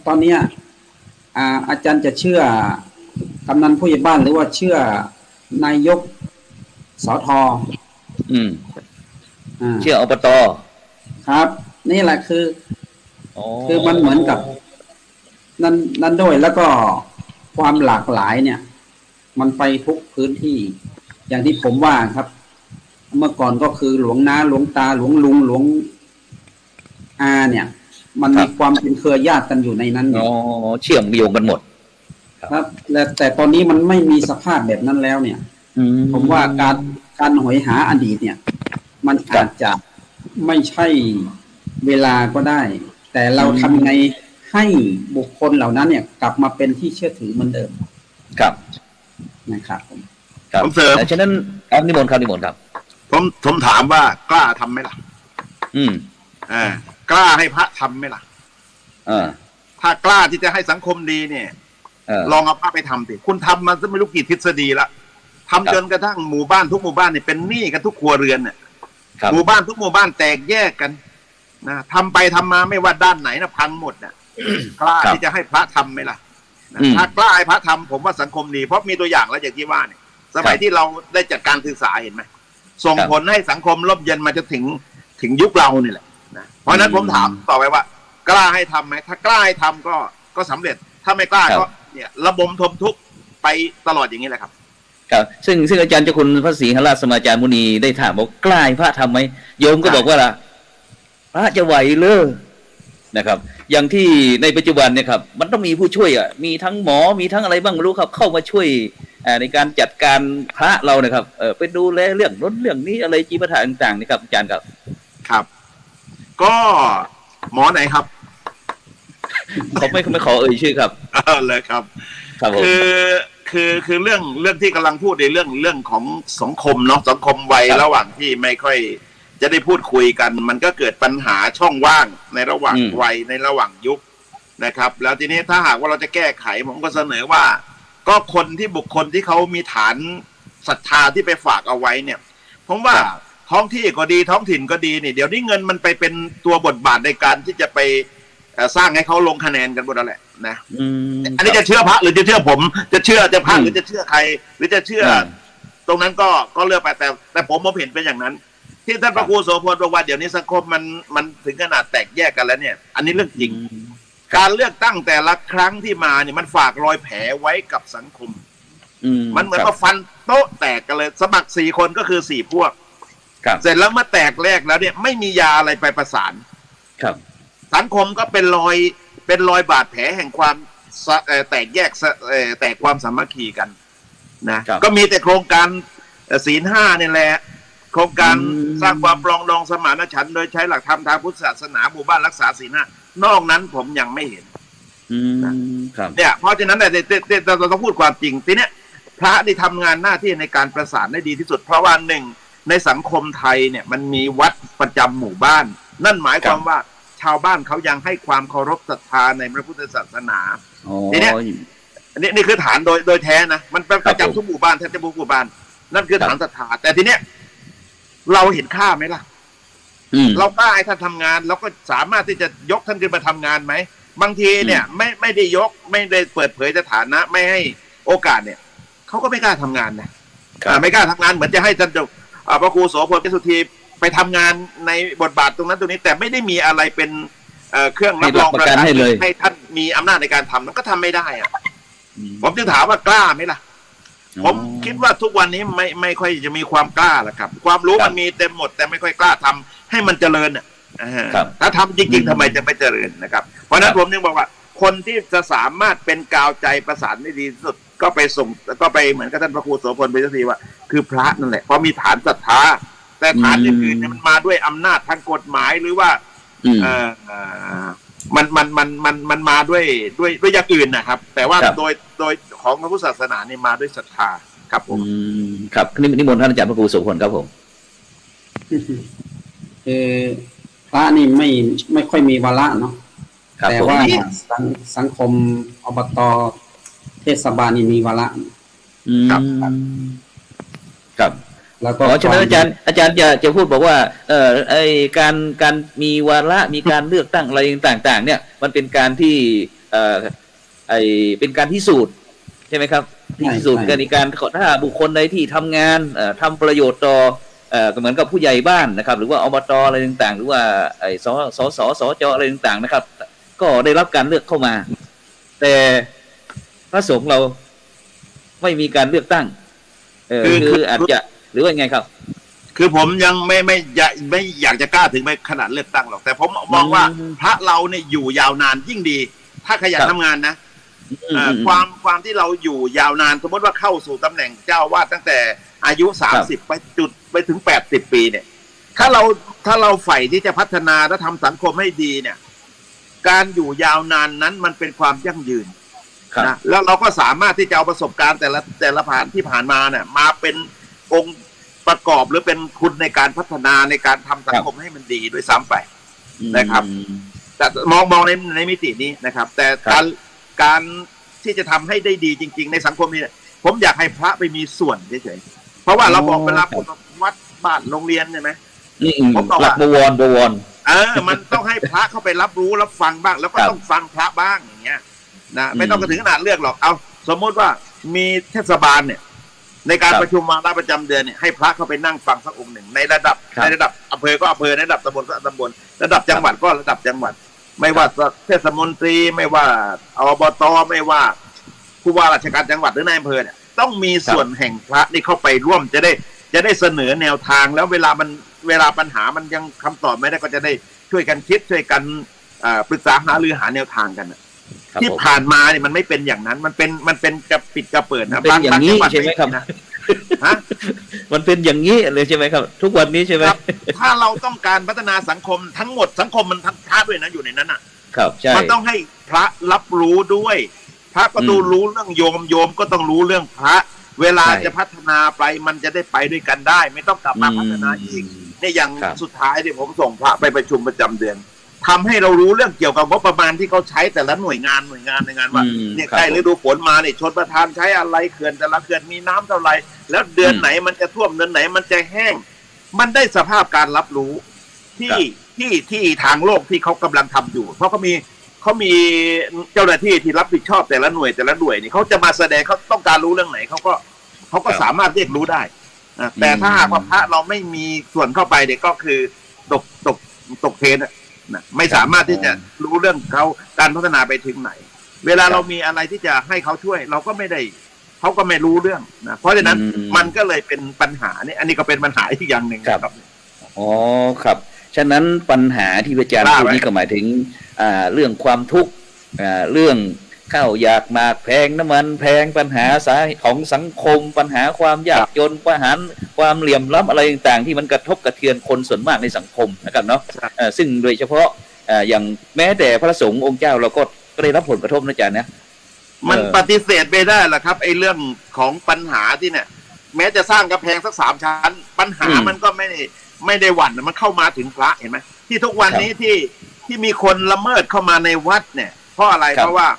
ตอนนี้อาจารย์จะเชื่อกำนันผู้ใหญ่บ้านหรือว่าเชื่อนายกสทเชื่ออบต.ครับนี่แหละคือมันเหมือนกับนั่นด้วยแล้วก็ความหลากหลายเนี่ยมันไปทุกพื้นที่อย่างที่ผมว่าครับเมื่อก่อนก็คือหลวงน้าหลวงตาหลวงลุงหลวงอาเนี่ยมันมีความเป็นเครือญาติกันอยู่ในนั้นเชื่อมโยงกันหมดครับแต่ตอนนี้มันไม่มีสภาพแบบนั้นแล้วเนี่ยผมว่าการหอยหาอดีตเนี่ยมันอาจจะไม่ใช่เวลาก็ได้แต่เราทำไงให้บุคคลเหล่านั้นเนี่ยกลับมาเป็นที่เชื่อถือเหมือนเดิมครับนะครับผมเสริมฉะนั้นนิมนต์ครับผมถามว่ากล้าทำไหมล่ะกล้าให้พระทำไหมล่ะถ้ากล้าที่จะให้สังคมดีเนี่ยลองเอาพระไปทำสิคุณทำมาไม่รู้กี่ทฤษฎีละทำจนกระทั่งหมู่บ้านทุกหมู่บ้านเนี่ยเป็นหนี้กันทุกครัวเรือนเนี่ยหมู่บ้านทุกหมู่บ้านแตกแยกกันนะทำไปทำมาไม่ว่าด้านไหนนะพังหมดน่ะกล้าที่จะให้พระทำไหมล่ะถ้ากล้าให้พระทำผมว่าสังคมดีเพราะมีตัวอย่างแล้วอย่างที่ว่าเนี่ยสมัยที่เราได้จัดการศึกษาเห็นไหมส่งผลให้สังคมร่มเย็นมาจะถึงยุคเรานี่แหละนะเพราะนั้นผมถามต่อไปว่ากล้าให้ทำไหมถ้ากล้าให้ทำก็สำเร็จถ้าไม่กล้าก็เนี่ยระบมทมทุกข์ไปตลอดอย่างนี้แหละครับครับซึ่งอาจารย์เจ้าคุณพระศรีหราชสมาจารย์มุนีได้ถามบอกกล้าให้พระทำไหมโยมก็บอกว่าล่ะพระจะไหวเลยนะครับอย่างที่ในปัจจุบันเนี่ยครับมันต้องมีผู้ช่วยมีทั้งหมอมีทั้งอะไรบ้างไม่รู้ครับเข้ามาช่วยในการจัดการพระเรานะครับไปดูแลเรื่องนั้นเรื่องนี้อะไรจีปถาต่างๆนี่ครับอาจารย์ครับครับก็หมอไหนครับเขาไม่ขอเอ่ยชื่อครับเลยครับคือเรื่องที่กำลังพูดในเรื่องของสังคมเนาะสังคมวัยระหว่างที่ไม่ค่อยจะได้พูดคุยกันมันก็เกิดปัญหาช่องว่างในระหว่างวัยในระหว่างยุคนะครับแล้วทีนี้ถ้าหากว่าเราจะแก้ไขผมก็เสนอว่าก็บุคคลที่เขามีฐานศรัทธาที่ไปฝากเอาไว้เนี่ยผมว่าท้องที่ก็ดีท้องถิ่นก็ดีนี่เดี๋ยวนี้เงินมันไปเป็นตัวบทบาทในการที่จะไปสร้างให้เขาลงคะแนนกันหมดแล้วแหละนะอันนี้จะเชื่อพระหรือจะเชื่อผมจะเชื่อจะพระหรือจะเชื่อใครหรือจะเชื่อตรงนั้นก็เลือกไปแต่ผมเห็นเป็นอย่างนั้นที่ท่านพระครูโสพลบอกว่าเดี๋ยวนี้สังคมมันถึงขนาดแตกแยกกันแล้วเนี่ยอันนี้เรื่องจริงการเลือกตั้งแต่ละครั้งที่มาเนี่ยมันฝากรอยแผลไว้กับสังคมมันเหมือนมาฟันโต๊ะแตกกันเลยสมัคร4 คนก็คือ4 พวกเสร็จแล้วเมื่อแตกแรกแล้วเนี่ยไม่มียาอะไรไปประสานสังคมก็เป็นรอยบาดแผลแห่งความแตกแยกแตกความสามัคคีกันนะก็มีแต่โครงการศีล 5นี่แหละโครงการสร้างความปรองดองสมานฉันท์โดยใช้หลักธรรมทางพุทธศาสนาหมู่บ้านรักษาศีล 5นอกนั้นผมยังไม่เห็นเนี่ยเพราะฉะนั้นเราต้องพูดความจริงทีเนี้ยพระได้ทำงานหน้าที่ในการประสานได้ดีที่สุดเพราะว่า1ในสังคมไทยเนี่ยมันมีวัดประจำหมู่บ้านนั่นหมายความว่าชาวบ้านเขายังให้ความเคารพศรัทธาในพระพุทธศาสนาทีเนี้ยนี่คือฐานโดยแท้นะมันเป็นประจำทุกหมู่บ้านแทบจะทุกหมู่บ้านนั่นคือฐานศรัทธาแต่ทีเนี้ยเราเห็นค่าไหมล่ะเรากล้าให้ท่านทำงานเราก็สามารถที่จะยกท่านขึ้นมาทำงานไหมบางทีเนี่ยไม่ได้ยกไม่ได้เปิดเผยสถานะไม่ให้โอกาสเนี่ยเขาก็ไม่กล้าทำงานนะไม่กล้าทำงานเหมือนจะให้ท่านพระครูโสพลสุธีไปทำงานในบทบาทตรงนั้นตรงนี้แต่ไม่ได้มีอะไรเป็นเครื่องรับรองประกันให้ท่านมีอำนาจในการทำมันก็ทำไม่ได้อ่ะผมจึงถามว่ากล้าไหมล่ะผมคิดว่าทุกวันนี้ไม่ค่อยจะมีความกล้าละครับความรู้มันมีเต็มหมดแต่ไม่ค่อยกล้าทำให้มันเจริญอ่ะถ้าทำจริงๆทำไมจะไม่เจริญนะครับเพราะนั้นผมนึกบอกว่าคนที่จะสามารถเป็นกาวใจประสานได้ดีที่สุดก็ไปส่งก็ไปเหมือนกับท่านพระครูโสพลไปสักทีว่าคือพระนั่นแหละเพราะมีฐานศรัทธาแต่ฐานอื่นๆมันมาด้วยอำนาจทางกฎหมายหรือว่า มันมาด้วยอย่างอื่นนะครับ แต่ว่าโดยของพระพุทธศาสนานี่มาด้วยศรัทธาครับผมครับนิมนต์ท่านอาจารย์พระครูโสพลครับผมพระนี่ไม่ค่อยมีวาระเนาะแต่ว่าสังคมอบต.เทศบาลนี่มีวาระครับแล้วก็ฉะนั้นอาจารย์จะพูดบอกว่าไอการมีวาระมีการเลือกตั้งอะไรต่างๆเนี่ยมันเป็นการที่เป็นการพิสูจน์ใช่ไหมครับพิสูจน์การถ้าบุคคลใดที่ทำงานทำประโยชน์ต่อเหมือนกับผู้ใหญ่บ้านนะครับหรือว่าอบต.อะไรต่างๆหรือว่าไอ้สจ.อะไรต่างๆนะครับก็ได้รับการเลือกเข้ามาแต่พระสงฆ์เราไม่มีการเลือกตั้งคืออาจจะหรือว่าไงครับคือผมยังไม่อยากจะกล้าถึงไปขนาดเลือกตั้งหรอกแต่ผมมองว่าพระเราเนี่ยอยู่ยาวนานยิ่งดีถ้าขยันทำงานนะความที่เราอยู่ยาวนานสมมติว่าเข้าสู่ตำแหน่งเจ้าวาดตั้งแต่อายุ30ไปถึง80 ปีเนี่ยถ้าเราใฝ่ที่จะพัฒนาและทำสังคมให้ดีเนี่ยการอยู่ยาวนานนั้นมันเป็นความยั่งยืนนะแล้วเราก็สามารถที่จะเอาประสบการณ์แต่ละผ่านที่ผ่านมาเนี่ยมาเป็นองค์ประกอบหรือเป็นคุณในการพัฒนาในการทำสังคมให้มันดีด้วยซ้ำไปนะครับแต่มองในมิตินี้นะครับแต่การที่จะทำให้ได้ดีจริงๆในสังคมนี้ผมอยากให้พระไปมีส่วนเฉยๆเพราะว่าเราบอกเวลาวัดบ้านโรงเรียนใช่ไหมผมบอกว่าบวรมันต้องให้พระเข้าไปรับรู้รับฟังบ้างแล้วก็ต้องฟังพระบ้างอย่างเงี้ยนะไม่ต้องถึงขนาดเลือกหรอกเอาสมมติว่ามีเทศบาลเนี่ยในการประชุมวาระประจำเดือนเนี่ยให้พระเข้าไปนั่งฟังสักองค์หนึ่งในระดับอำเภอก็อำเภอในระดับตำบลก็ตำบลระดับจังหวัดก็ระดับจังหวัดไม่ว่าเทศมนตรีไม่ว่าอบต.ไม่ว่าผู้ว่าราชการจังหวัดหรือนายอำเภอเนี่ยต้องมีส่วนแห่งพระนี่เข้าไปร่วมจะได้เสนอแนวทางแล้วเวลาปัญหามันยังคำตอบไม่ได้ก็จะได้ช่วยกันคิดช่วยกันปรึกษาหารือหาแนวทางกันที่ผ่านมาเนี่ยมันไม่เป็นอย่างนั้นมันเป็นกระปิดกระเปิดนะเป็นอย่างนี้ใช่ไหมครับมันเป็นอย่างนี้เลยใช่ไหมครับทุกวันนี้ใช่ไหมถ้าเราต้องการพัฒนาสังคมทั้งหมดสังคมมันทั้งพระด้วยนะอยู่ในนั้นอ่ะครับใช่มันต้องให้พระรับรู้ด้วยพระก็ต้องรู้เรื่องโยมก็ต้องรู้เรื่องพระเวลาจะพัฒนาไปมันจะได้ไปด้วยกันได้ไม่ต้องกลับมาพัฒนาอีกเนี่ยอย่างสุดท้ายที่ผมส่งพระไปประชุมประจำเดือนทำให้เรารู้เรื่องเกี่ยวกับงบประมาณที่เขาใช้แต่ละหน่วยงานในงานว่าเนี่ยใกล้ฤดูฝนมาเนี่ยชนประทานใช้อะไรเขื่อนแต่ละเขื่อนมีน้ำเท่าไหร่แล้วเดือนไหนมันจะท่วมเดือนไหนมันจะแห้งมันได้สภาพการรับรู้ที่ทางโลกที่เขากำลังทำอยู่เพราะเขามีเจ้าหน้าที่ที่รับผิดชอบแต่ละหน่วยนี่เขาจะมาแสดงเขาต้องการรู้เรื่องไหนเขาก็สามารถเรียกรู้ได้แต่ถ้าหากว่าพระเราไม่มีส่วนเข้าไปเด็กก็คือตกเทรนไม่สามารถที่จะรู้เรื่องเขาการพัฒนาไปถึงไหนเวลาเรามีอะไรที่จะให้เขาช่วยเราก็ไม่ได้เขาก็ไม่รู้เรื่องนะเพราะฉะนั้นมันก็เลยเป็นปัญหานี่อันนี้ก็เป็นปัญหาอีกอย่างหนึ่งครับอ๋อครับฉะนั้นปัญหาที่อาจารย์พูดนี่ก็หมายถึงเรื่องความทุกข์เรื่องข้าวยากหมากแพงน้ำมันแพงปัญหาของสังคมปัญหาความยากจนปัญหาความเหลื่อมล้ำอะไรต่างๆที่มันกระทบกระเทือนคนส่วนมากในสังคมนะครับเนาะซึ่งโดยเฉพาะอย่างแม้แต่พระสงฆ์องค์เจ้าเราก็ได้รับผลกระทบนะอาจารย์นะมันปฏิเสธไม่ได้หรอกครับไอ้เรื่องของปัญหาที่เนี่ยแม้จะสร้างกำแพงสัก3 ชั้นปัญหามันก็ไม่ได้หวั่นมันเข้ามาถึงพระเห็นไหมที่ทุกวันนี้ที่มีคนละเมิดเข้ามาในวัดเนี่ยเพราะอะไรเพราะว่า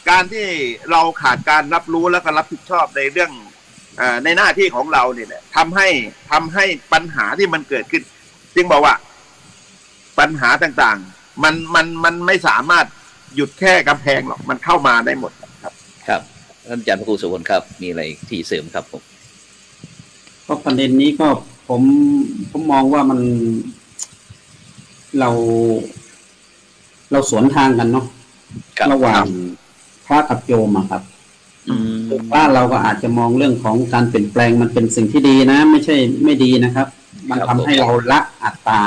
การที่เราขาดการรับรู้และก็รับผิดชอบในเรื่องในหน้าที่ของเราเนี่ยแหละทำให้ปัญหาที่มันเกิดขึ้นจึงบอกว่าปัญหาต่างๆมันไม่สามารถหยุดแค่กำแพงหรอกมันเข้ามาได้หมดครับครับท่านอาจารย์พระครูโสพลครับมีอะไรที่เสริมครับผมก็ประเด็นนี้ก็ผมมองว่ามันเราสวนทางกันเนาะระหว่างพระกับโยมครับพระเราก็อาจจะมองเรื่องของการเปลี่ยนแปลงมันเป็นสิ่งที่ดีนะไม่ใช่ไม่ดีนะครับมันทำให้เราละอัตตา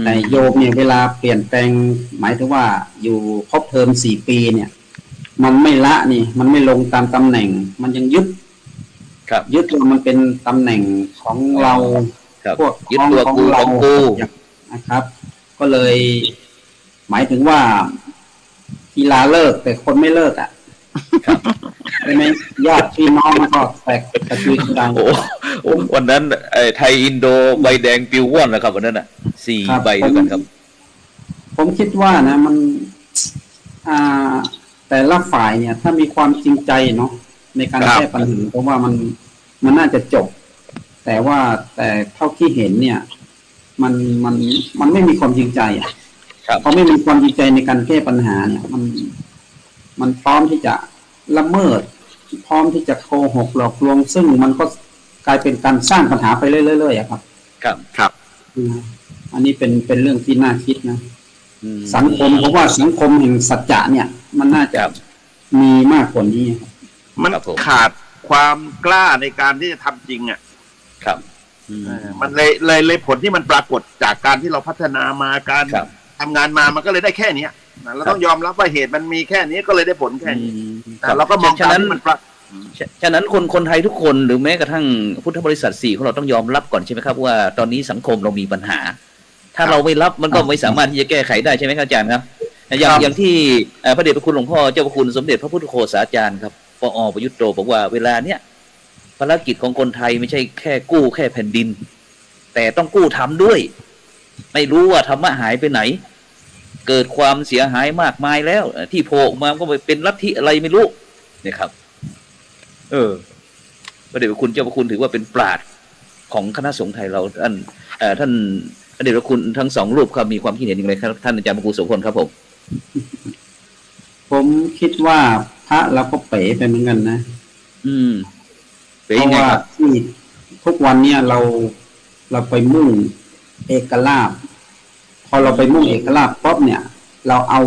แต่โยมเนี่ยเวลาเปลี่ยนแปลงหมายถึงว่าอยู่ครบเทอม4 ปีเนี่ยมันไม่ละนี่มันไม่ลงตามตำแหน่งมันยังยึดมันเป็นตำแหน่งของเราพวกยึดตัวกูของกูนะครับก็เลย หมายถึงว่ากีฬาเลิกแต่คนไม่เลิกอ่ะ ครับ ใช่ไหมญาติพี่น้องมันก็แตกกระจุยกระจาย โอ้วันนั้นไทยอินโดใบแดงปิวว่อนนะครับวันนั้นอ่ะ4 ใบด้วยกันครับ ผมคิดว่านะมันแต่ละฝ่ายเนี่ย ถ้ามีความจริงใจเนาะในการแก้ปัญหาเพราะว่ามันน่าจะจบ แต่เท่าที่เห็นเนี่ย มันไม่มีความจริงใจอ่ะ ครับ เขาไม่มีความจริงใจในการแก้ปัญหาเนี่ย มันพร้อมที่จะละเมิด พร้อมที่จะโกหกหลอกลวง ซึ่งมันก็กลายเป็นการสร้างปัญหาไปเรื่อยๆครับ ครับ ครับ อันนี้เป็นเรื่องที่น่าคิดนะ อืม สังคมเพราะว่าสังคมแห่งสัจจะเนี่ย มันน่าจะ ครับ มีมากกว่านี้ มัน ครับผม ขาดความกล้าในการที่จะทำจริงอ่ะ ครับอืม มันเลยผลที่มันปรากฏจากการที่เราพัฒนามาการ ครับ ทำงานมามันก็เลยได้แค่เนี้ยนะเราต้องยอมรับว่าเหตุมันมีแค่นี้ก็เลยได้ผลแค่นี้ ครับ เราก็มอง ฉะ ตาม นั้น ที่มันปรากฏ ฉะนั้นคนไทยทุกคนหรือแม้กระทั่งพุทธบริษัท4ของเราต้องยอมรับก่อนใช่ไหมครับว่าตอนนี้สังคมเรามีปัญหา ถ้าเราไม่รับมันก็ไม่สามารถที่จะแก้ไขได้ใช่ไหมครับอาจารย์ครับอย่างที่พระเดชพระคุณหลวงพ่อเจ้าพระคุณสมเด็จพระพุทธโฆษาจารย์ครับปอ.ประยุทธ์โตบอกว่าเวลาเนี้ยภารกิจของคนไทยไม่ใช่แค่กู้แค่แผ่นดิน แต่ต้องกู้ทำด้วย ไม่รู้ว่าธรรมะหายไปไหน เกิดความเสียหายมากมายแล้วที่โผล่ออกมาก็ไปเป็นลัทธิอะไรไม่รู้เนี่ยครับ พระเดชพระคุณเจ้าพระคุณถือว่าเป็นปราชญ์ของคณะสงฆ์ไทยเราท่านพระเดชพระคุณทั้ง2 รูปครับมีความคิดเห็นอย่างไรครับท่านอาจารย์พระครูโสพลครับผม ผมคิดว่าพระเราก็เป๋ไปเหมือนกันนะ เป็น เพ ยัง ราะ ไง ว่า ครับ ที่ทุกวันเนี่ยเราไปมุ่งเอกลาภพอเราไปมุ่งเอกลาภป๊อบเนี่ย เราเอา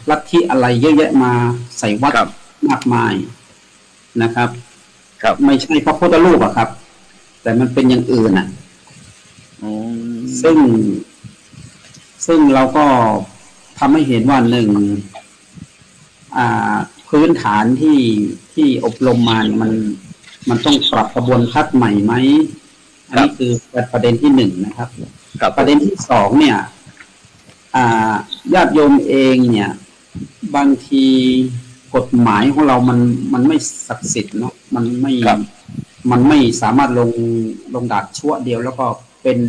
ลัทธิอะไรเยอะแยะมาใส่วัด ครับ มากมายนะครับ ครับ ไม่ใช่พระพุทธรูปอะครับ แต่มันเป็นอย่างอื่นอ่ะ อืม ซึ่งเราก็ทำให้เห็นว่าหนึ่งพื้นฐานที่อบรมมาเนี่ยมันต้องปรับกระบวนทัศน์ใหม่ไหมอันนี้คือประเด็นที่1นะครับ ครับ ประเด็นที่2เนี่ยญาติโยมเองเนี่ย บางทีกฎหมายของเรามันไม่ศักดิ์สิทธิ์เนาะมันไม่สามารถลงดาบชั่วเดียวแล้วก็เป็น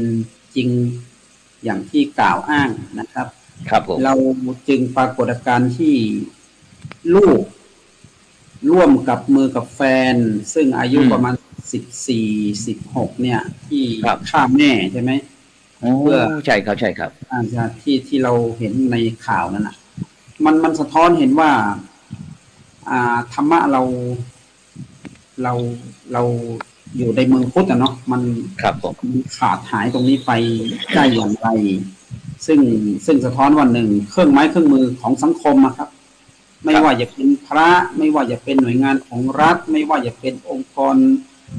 จริงอย่างที่กล่าวอ้างนะครับ ครับผม เราจึงปรากฏการณ์ที่ลูกร่วมกับมือกับแฟน ซึ่งอายุประมาณ14-16เนี่ย ที่ฆ่าแม่ใช่ไหม เพื่อ ใช่ครับใช่ครับ ที่เราเห็นในข่าวนั่นนะมันสะท้อนเห็นว่าธรรมะเราอยู่ในเมืองพุทธเนาะมัน ครับผม ขาดหายตรงนี้ไปได้อย่างไร ซึ่งสะท้อนว่าหนึ่งเครื่องไม้เครื่องมือของสังคมอะครับ ไม่ว่าจะเป็นพระไม่ว่าจะเป็นหน่วยงานของรัฐ ไม่ว่าจะเป็นองค์กร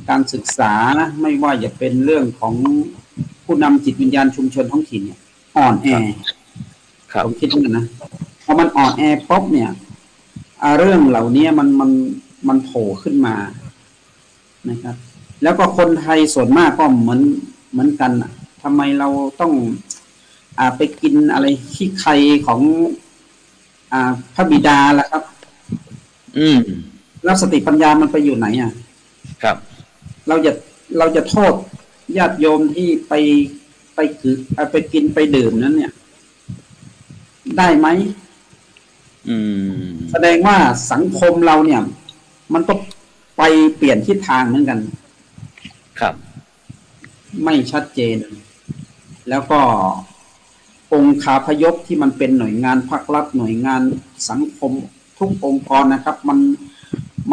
การศึกษานะไม่ว่าจะเป็นเรื่องของผู้นำจิตวิญญาณชุมชนท้องถิ่นเนี่ยอ่อนแอ ครับ ผมคิดว่านะพอมันอ่อนแอปุ๊บเนี่ยเรื่องเหล่านี้มันโผล่ขึ้นมานะครับ แล้วก็คนไทยส่วนมากก็เหมือนกันอ่ะทำไมเราต้องไปกินอะไรขี้ใครของพระบิดาล่ะครับ แล้วสติปัญญามันไปอยู่ไหนอ่ะ ครับ เราจะโทษญาติโยมที่ไปกินไปดื่มนั้นเนี่ย ได้ไหม แสดงว่าสังคมเราเนี่ย มันก็ไปเปลี่ยนทิศทางเหมือนกัน ครับ ไม่ชัดเจน แล้วก็องค์คาพยพที่มันเป็นหน่วยงานภาครัฐหน่วยงานสังคมทุกองค์กรนะครับ มั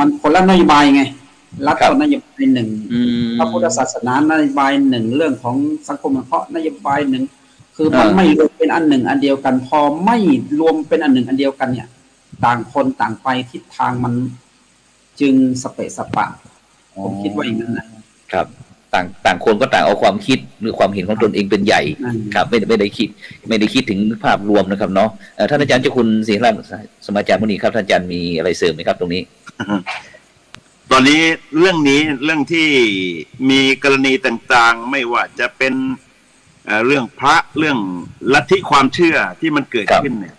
นคนละนโยบายไงรัฐก็นโยบายหนึ่งพระพุทธศาสนานโยบายหนึ่งเรื่องของสังคมเพราะนโยบายหนึ่งคือมันไม่รวมเป็นอันหนึ่งอันเดียวกัน พอไม่รวมเป็นอันหนึ่งอันเดียวกันเนี่ย ต่างคนต่างไปทิศทางมันจึงสเปะสปะผมคิดว่าอย่างนั้นนะครับ ต่างคนก็ต่างเอาความคิดหรือความเห็นของตนเองเป็นใหญ่ครับไม่ได้คิดถึงภาพรวมนะครับเนาะท่านอาจารย์เจ้าคุณศรีรัตน์สมาจารย์มุนีครับท่านอาจารย์มีอะไรเสริมไหมครับตรงนี้ ตอนนี้เรื่องที่มีกรณีต่างๆไม่ว่าจะเป็นเรื่องพระเรื่องลัทธิความเชื่อที่มันเกิดขึ้นเนี่ย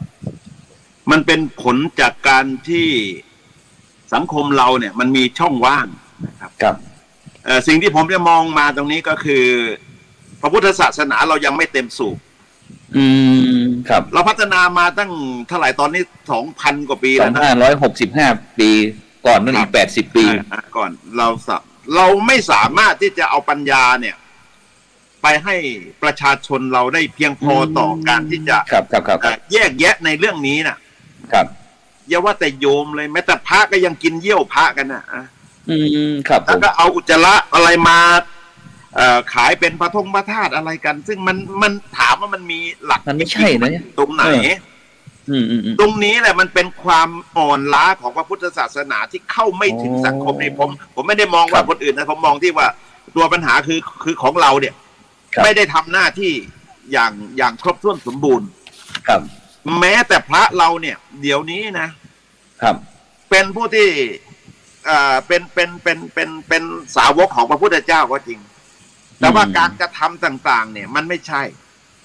มันเป็นผลจากการที่สังคมเราเนี่ยมันมีช่องว่างนะครับ ครับ สิ่งที่ผมจะมองมาตรงนี้ก็คือ พระพุทธศาสนาเรายังไม่เต็มสูบ ครับ เราพัฒนามาตั้งเท่าไหร่ตอนนี้ 2,000 กว่าปีแล้วนะ 2,565 ปีก่อนนั่นอีก80 ปี ก่อนเราไม่สามารถที่จะเอาปัญญาเนี่ยไปให้ประชาชนเราได้เพียงพอต่อการที่จะ ครับ แยกแยะในเรื่องนี้นะครับอย่าว่าแต่โยมเลยแม้แต่พระก็ยังกินเยี่ยวพระกันนะครับ ผ แล้ว ม ก็เอาอุจจาระอะไรมาขายเป็นพระธาตุอะไรกัน ซึ่งมันถามว่ามันมีหลัก มันไม่ใช่นะเนี่ย ตรงไหน อืม ตรงนี้แหละมันเป็นความอ่อนล้าของพระพุทธศาสนาที่เข้าไม่ถึงสังคมในผมไม่ได้มองว่าคนอื่นนะผมมองที่ว่าตัวปัญหาคือของเราเนี่ย ครับ ไม่ได้ทำหน้าที่อย่างครบถ้วนสมบูรณ์ ครับ แม้แต่พระเราเนี่ย เดี๋ยวนี้นะครับ เป็นผู้ที่เป็นสาวกของพระพุทธเจ้าก็จริง แต่ว่าการกระทำต่างๆ เนี่ยมันไม่ใช่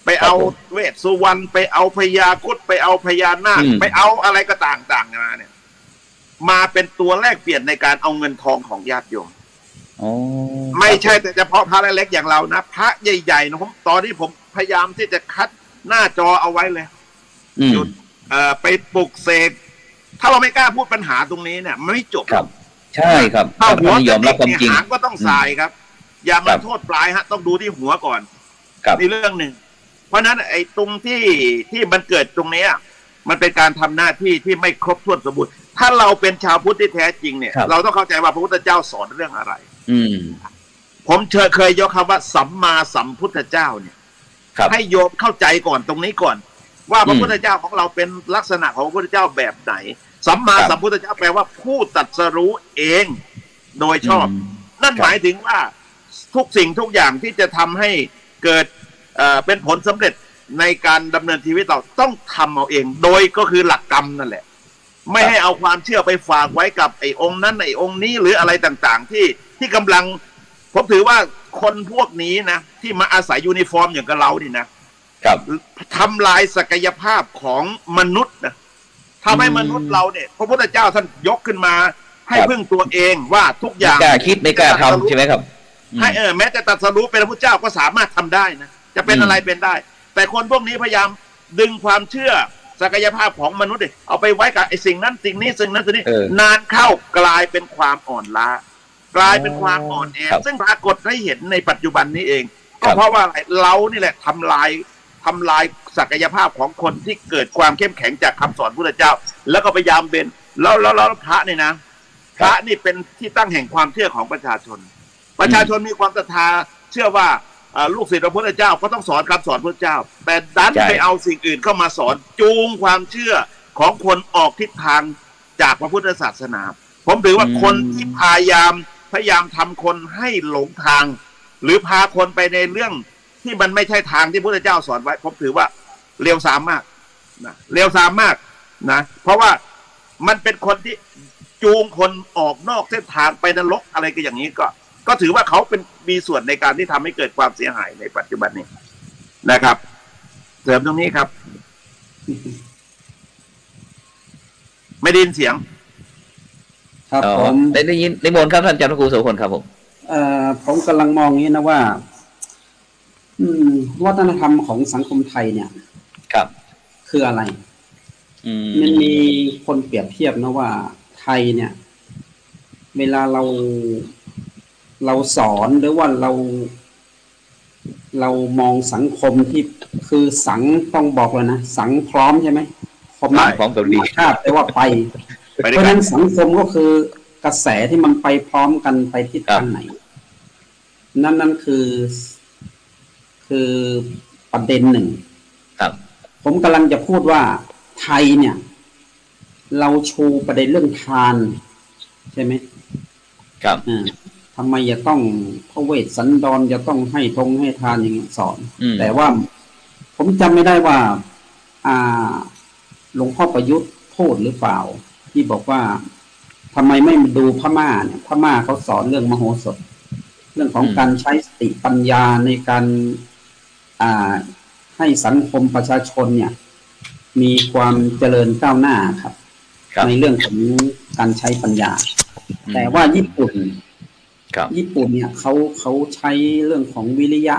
ไปเอาเวสสุวรรณไปเอาพญาครุฑไปเอาพญานาคไปเอาอะไรก็ต่างๆมาเนี่ย มาเป็นตัวแลกเปลี่ยนในการเอาเงินทองของญาติโยม ไม่ใช่แต่เฉพาะพระเล็กๆอย่างเรานะพระใหญ่ๆนะผมตอนนี้ผมพยายามที่จะคัดหน้าจอเอาไว้เลยหยุดไปปลุกเสกถ้าเราไม่กล้าพูดปัญหาตรงนี้เนี่ยมันไม่จบ ครับ ใช่ครับ ถ้าหัว ยอมรับความจริง หางก็ต้องสายครับ อย่ามาโทษปลายฮะต้องดูที่หัวก่อน ครับ ในเรื่องหนึ่งเพราะฉะนั้นไอ้ตรงที่มันเกิดตรงนี้มันเป็นการทำหน้าที่ที่ไม่ครบถ้วนสมบูรณ์ถ้าเราเป็นชาวพุทธที่แท้จริงเนี่ยเราต้องเข้าใจว่าพระพุทธเจ้าสอนเรื่องอะไรผมเคยยกคำว่าสัมมาสัมพุทธเจ้าเนี่ยให้โยมเข้าใจก่อนตรงนี้ก่อน ว่าพระพุทธเจ้าของเราเป็นลักษณะของพระพุทธเจ้าแบบไหนสัมมาสัมพุทธเจ้าแปลว่าผู้ตรัสรู้เองโดยชอบนั่นหมายถึงว่าทุกสิ่งทุกอย่างที่จะทำให้เกิดเป็นผลสำเร็จในการดำเนินชีวิตเราต้องทำเอาเองโดยก็คือหลักกรรมนั่นแหละไม่ให้เอาความเชื่อไปฝากไว้กับไอ้องค์นั้นไอ้องค์นี้หรืออะไรต่างๆที่กำลังผมถือว่าคนพวกนี้นะที่มาอาศัยยูนิฟอร์มอย่างกับเรานี่นะครับทำลายศักยภาพของมนุษย์นะทำให้มนุษย์เราเนี่ยพระพุทธเจ้าท่านยกขึ้นมาให้พึ่งตัวเองว่าทุกอย่างไม่กล้าคิดไม่กล้าทำใช่ไหมครับให้แม้จะตรัสรู้เป็นพระพุทธเจ้าก็สามารถทำได้นะจะเป็นอะไรเป็นได้แต่คนพวกนี้พยายามดึงความเชื่อศักยภาพของมนุษย์เอาไปไว้กับไอ้สิ่งนั้นสิ่งนี้สิ่งนั้นสิ่งนี้นานเข้ากลายเป็นความอ่อนล้ากลายเป็นความอ่อนแอซึ่งปรากฏให้เห็นในปัจจุบันนี้เองก็เพราะว่าเรานี่แหละทำลายศักยภาพของคนที่เกิดความเข้มแข็งจากคำสอนพระพุทธเจ้าแล้วก็พยายามเป็นแล้วพระนี่นะพระนี่เป็นที่ตั้งแห่งความเชื่อของประชาชนมีความศรัทธาเชื่อว่าลูกศิษย์พระพุทธเจ้าก็ต้องสอนคำสอนพระเจ้าแต่ดันไปเอาสิ่งอื่นเข้ามาสอนจูงความเชื่อของคนออกทิศทางจากพระพุทธศาสนาผมถือว่าคนที่พยายามทำคนให้หลงทางหรือพาคนไปในเรื่องที่มันไม่ใช่ทางที่พระพุทธเจ้าสอนไว้ผมถือว่าเลวทรามมากนะเลวทรามมากนะเพราะว่ามันเป็นคนที่จูงคนออกนอกเส้นทางไปนรกอะไรก็อย่างนี้ก็ถือว่าเขามีส่วนในการที่ทำให้เกิดความเสียหายในปัจจุบันนี้นะครับเสริมตรงนี้ครับไม่ได้ยินเสียงครับผมได้ยินนิมนต์ครับท่านอาจารย์พระครูโสพลครับผมผมกำลังมองนี้นะว่าวัฒนธรรมของสังคมไทยเนี่ยครับคืออะไรมันมีคนเปรียบเทียบนะว่าไทยเนี่ยเวลาเราสอนหรือว่าเรามองสังคมที่คือสังต้องบอกเลยนะสังพร้อมใช่ไหมพร้อมกับดีชาติแปลว่าไปเพราะฉะนั้นสังคมก็คือกระแสที่มันไปพร้อมกันไปทิศทางไหนนั่นคือประเด็นหนึ่งครับผมกำลังจะพูดว่าไทยเนี่ยเราชูประเด็นเรื่องทานใช่ไหมครับทำไมจะต้องพระเวสสันดรจะต้องให้ทานอย่างนี้สอนแต่ว่าผมจำไม่ได้ว่าหลวงพ่อประยุทธ์พูดหรือเปล่าที่บอกว่าทำไมไม่ดูพม่าเนี่ยพม่าเขาสอนเรื่องมโหสถเรื่องของการใช้สติปัญญาในการให้สังคมประชาชนเนี่ย มีความเจริญก้าวหน้าครับ ครับ ในเรื่องของการใช้ปัญญา แต่ว่าญี่ปุ่น ครับ ญี่ปุ่นเนี่ยเขาใช้เรื่องของวิริยะ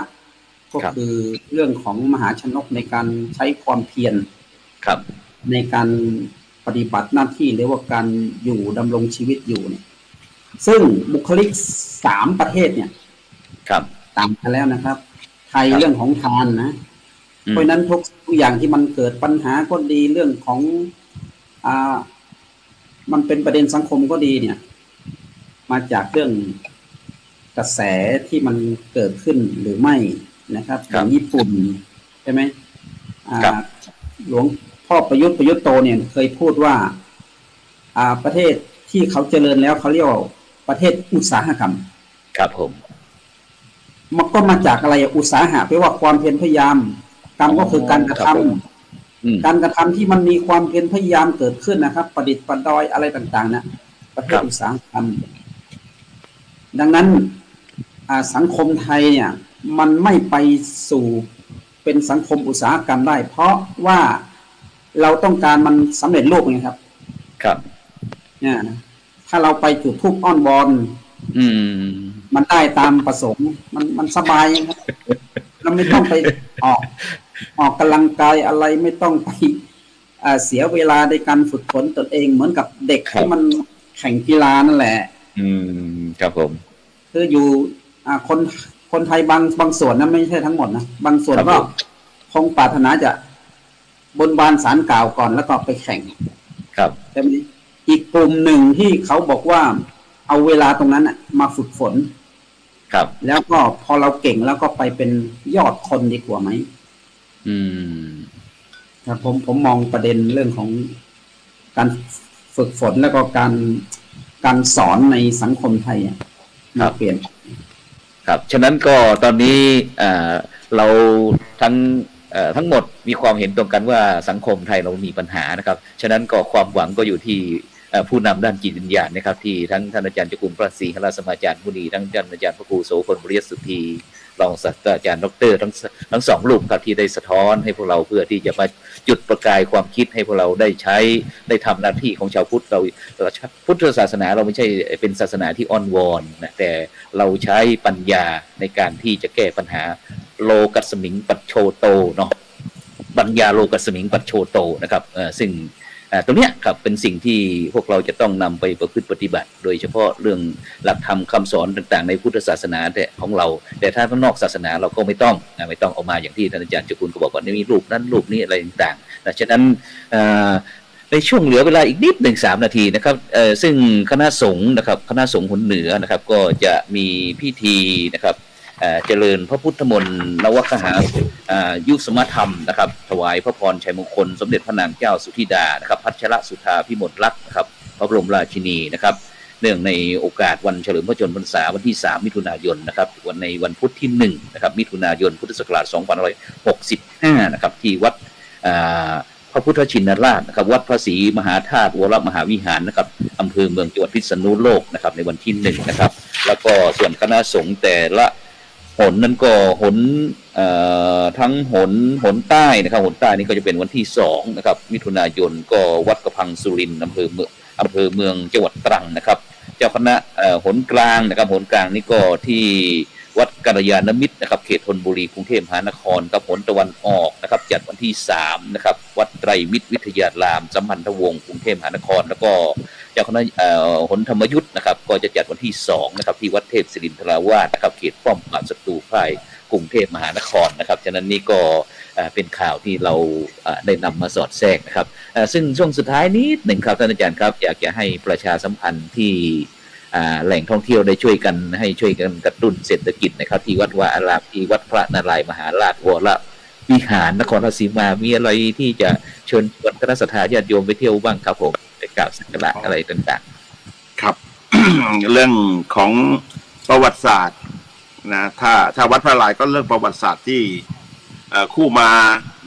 ก็ ครับ คือเรื่องของมหาชนกในการใช้ความเพียร ครับ ในการปฏิบัติหน้าที่หรือว่าการอยู่ดำรงชีวิตอยู่เนี่ยซึ่งบุคลิก3ประเทศเนี่ย ครับ ต่างกันแล้วนะครับ ไทย ครับ เรื่องของทานนะ เพราะฉะนั้นทุกอย่างที่มันเกิดปัญหาก็ดีเรื่องของมันเป็นประเด็นสังคมก็ดีเนี่ย มาจากเรื่องกระแสที่มันเกิดขึ้นหรือไม่นะครับอย่างญี่ปุ่นใช่ไหมหลวงพ่อประยุทธ์โตเนี่ยเคยพูดว่าประเทศที่เขาเจริญแล้วเขาเรียกว่าประเทศอุตสาหกรรม ครับผม มันก็มาจากอะไรอุตสาหะแปลว่าความเพียรพยายามกรรมก็คือการกระทำการกระทำที่มันมีความเพียรพยายามเกิดขึ้นนะครับ ประดิษฐ์ประดอยอะไรต่างๆนะประเทศอุตสาหกรรมดังนั้นสังคมไทยเนี่ยมันไม่ไปสู่เป็นสังคมอุตสาหกรรมได้ เพราะว่าเราต้องการมันสำเร็จรูปไงครับ ครับ เนี่ยถ้าเราไปจุดทูปอ้อนวอนมันได้ตามประสงค์มันสบายครับเราไม่ต้องไปออกกำลังกายอะไรไม่ต้องไปเสียเวลาในการฝึกฝนตนเองเหมือนกับเด็กที่มันแข่งกีฬานั่นแหละครับผมคืออยู่คนไทยบางส่วนนะไม่ใช่ทั้งหมดนะบางส่วนก็คงปรารถนาจะบนบานศาลกล่าวก่อนแล้วก็ไปแข่งครับแต่อีกกลุ่มหนึ่งที่เขาบอกว่าเอาเวลาตรงนั้นมาฝึกฝนครับแล้วก็พอเราเก่งแล้วก็ไปเป็นยอดคนดีกว่าไหมครับผมมองประเด็นเรื่องของการฝึกฝนแล้วก็การสอนในสังคมไทยมาเปลี่ยนครับฉะนั้นก็ตอนนี้เราทั้งหมดมีความเห็นตรงกันว่าสังคมไทยเรามีปัญหานะครับฉะนั้นก็ความหวังก็อยู่ที่ผู้นำด้านจิตวิญญาณนะครับที่ทั้งท่านอาจารย์เจ้าคุณพระศรีคณะสมาจารย์มุนีทั้งท่านอาจารย์พระครูโสพลบริยสุทธีรองศาสตราจารย์ดร.ทั้งสองรูปครับที่ได้สะท้อนให้พวกเราเพื่อที่จะมาจุดประกายความคิดให้พวกเราได้ใช้ได้ทำหน้าที่ของชาวพุทธเราพุทธศาสนาเราไม่ใช่เป็นศาสนาที่อ้อนวอนนะแต่เราใช้ปัญญาในการที่จะแก้ปัญหาโลกัสมิงปัจโชโตเนาะปัญญาโลกัสมิงปัจโชโตนะครับซึ่งตรงเนี้ยครับเป็นสิ่งที่พวกเราจะต้องนำไปประพฤติปฏิบัติโดยเฉพาะเรื่องหลักธรรมคำสอนต่างๆในพุทธศาสนาแต่ของเราแต่ถ้านอกศาสนาเราก็ไม่ต้องเอามาอย่างที่ท่านอาจารย์เจ้าคุณก็บอกว่ามีรูปนั้นรูปนี้อะไรต่างๆฉะนั้นในช่วงเหลือเวลาอีกนิดหนึ่ง3 นาทีนะครับซึ่งคณะสงฆ์นะครับคณะสงฆ์หนเหนือนะครับก็จะมีพิธีนะครับเจริญพระพุทธมนต์นวคหายุสมธรรมนะครับถวายพระพรชัยมงคลสมเด็จพระนางเจ้าสุธิดานะครับพัชรสุธาพิมลรัตน์นะครับพระบรมราชินีนะครับเนื่องในโอกาสวันเฉลิมพระชนมพรรษาวันที่3 มิถุนายนนะครับวันพุธที่1นะครับมิถุนายนพุทธศักราช2565นะครับที่วัดพระพุทธชินราชนะครับวัดพระศรีมหาธาตุวรมหาวิหารนะครับอำเภอเมืองจังหวัดพิษณุโลกนะครับในวันที่1นะครับแล้วก็ส่วนคณะสงฆ์แต่ละหนนั้นก็หนทั้งหนใต้นะครับหนใต้นี่ก็จะเป็นวันที่2นะครับมิถุนายนก็วัดกระพังสุรินทร์อำเภอเมืองจังหวัดตรังนะครับเจ้าคณะหนกลางนะครับหนกลางนี่ก็ที่วัดกัลยาณมิตรนะครับเขตธนบุรีกรุงเทพมหานครกับหนตะวันออกนะครับจัดวันที่3นะครับวัดไตรมิตรวิทยารามสัมพันธวงศ์กรุงเทพมหานครแล้วก็เจ้าคณะหนธรรมยุทธ์นะครับก็จะจัดวันที่2นะครับที่วัดเทพศิรินทราวาสนะครับเขตป้อมปราบศัตรูพ่ายกรุงเทพมหานครนะครับฉะนั้นนี่ก็เป็นข่าวที่เราได้นำมาสอดแทรกนะครับซึ่งช่วงสุดท้ายนิดหนึ่งครับท่านอาจารย์ครับอยากจะให้ประชาสัมพันธ์ที่แหล่งท่องเที่ยวได้ช่วยกันกระตุ้นเศรษฐกิจนะครับที่วัดวาอารามที่วัดพระนารายณ์มหาราชวรวิหารนครราชสีมามีอะไรที่จะเชิญชวนคณะสัตยาญาติโยมไปเที่ยวบ้างครับผมไปกราบสักการะอะไรต่างๆครับ เรื่องของประวัติศาสตร์นะถ้าวัดพระนารายณ์ก็เรื่องประวัติศาสตร์ที่คู่มา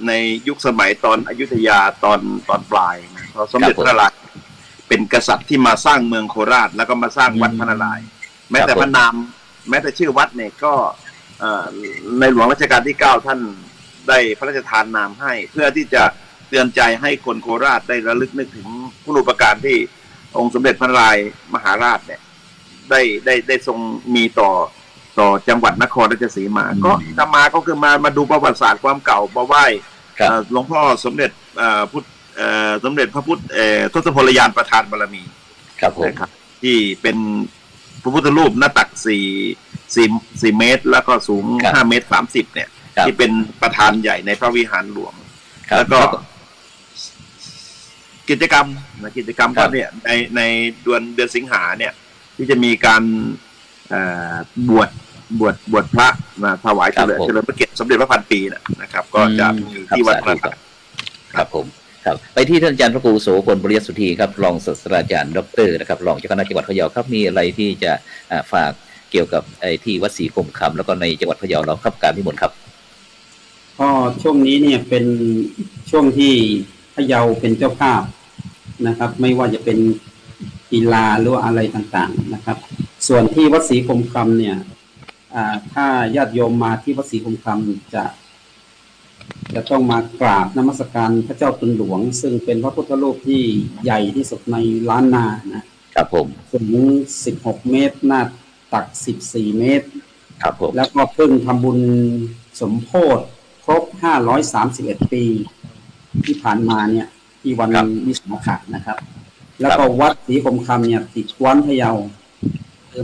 ในยุคสมัยตอนอยุธยาตอนปลายนะเพราะสมเด็จพระนารายณ์เป็นกษัตริย์ที่มาสร้างเมืองโคราชแล้วก็มาสร้างวัดพระนารายณ์แม้แต่พระนามแม้แต่ชื่อวัดเนี่ยก็ในหลวงรัชกาลที่9ท่านได้พระราชทานนามให้เพื่อที่จะ เตือนใจให้คนโคราชได้ระลึกนึกถึงคุณูปการที่องค์สมเด็จพระนารายณ์มหาราชเนี่ยได้ทรงมีต่อจังหวัดนครราชสีมาก็ธรรมาก็คือมาดูประวัติศาสตร์ความเก่ามาไหว้หลวงพ่อสมเด็จสมเด็จพระพุทธทศพลยานประธานบารมีครับผมนะครับที่เป็นพระพุทธรูปหน้าตัก4 เมตรแล้วก็สูง5 เมตร 30เนี่ยที่เป็นประธานใหญ่ในพระวิหารหลวงแล้วก็กิจกรรมก็เนี่ยในเดือนสิงหาเนี่ยที่จะมีการบวชพระมาถวายเฉลิมพระเกียรติสมเด็จพระพันปีนะครับก็จะมีที่วัดพระครับผมครับไปที่ท่านอาจารย์พระครูโสพลปริยสุทธีครับรองศาสตราจารย์ดรนะครับรองเจ้าคณะจังหวัดพะเยาครับมีอะไรที่จะฝากเกี่ยวกับที่วัดศรีคมคำแล้วก็ในจังหวัดพะเยาเราครับการนิมนต์ครับก็ช่วงนี้เนี่ยเป็นช่วงที่พะเยาเป็นเจ้าภาพนะครับไม่ว่าจะเป็นกีฬาหรืออะไรต่างๆนะครับส่วนที่วัดศรีคมคำเนี่ยถ้าญาติโยมมาที่วัดศรีคมคำจะต้องมากราบนมัสการพระเจ้าตุนหลวงซึ่งเป็นพระพุทธรูปที่ใหญ่ที่สุดในล้านนานะครับผมสูง16 เมตรหน้าตัก14 เมตรครับผมแล้วก็เพิ่งทำบุญสมโภชครบ531 ปีที่ผ่านมาเนี่ยที่วันวิสาขะนะครับแล้วก็วัดศรีคมคำเนี่ยติดกว้านพะเยา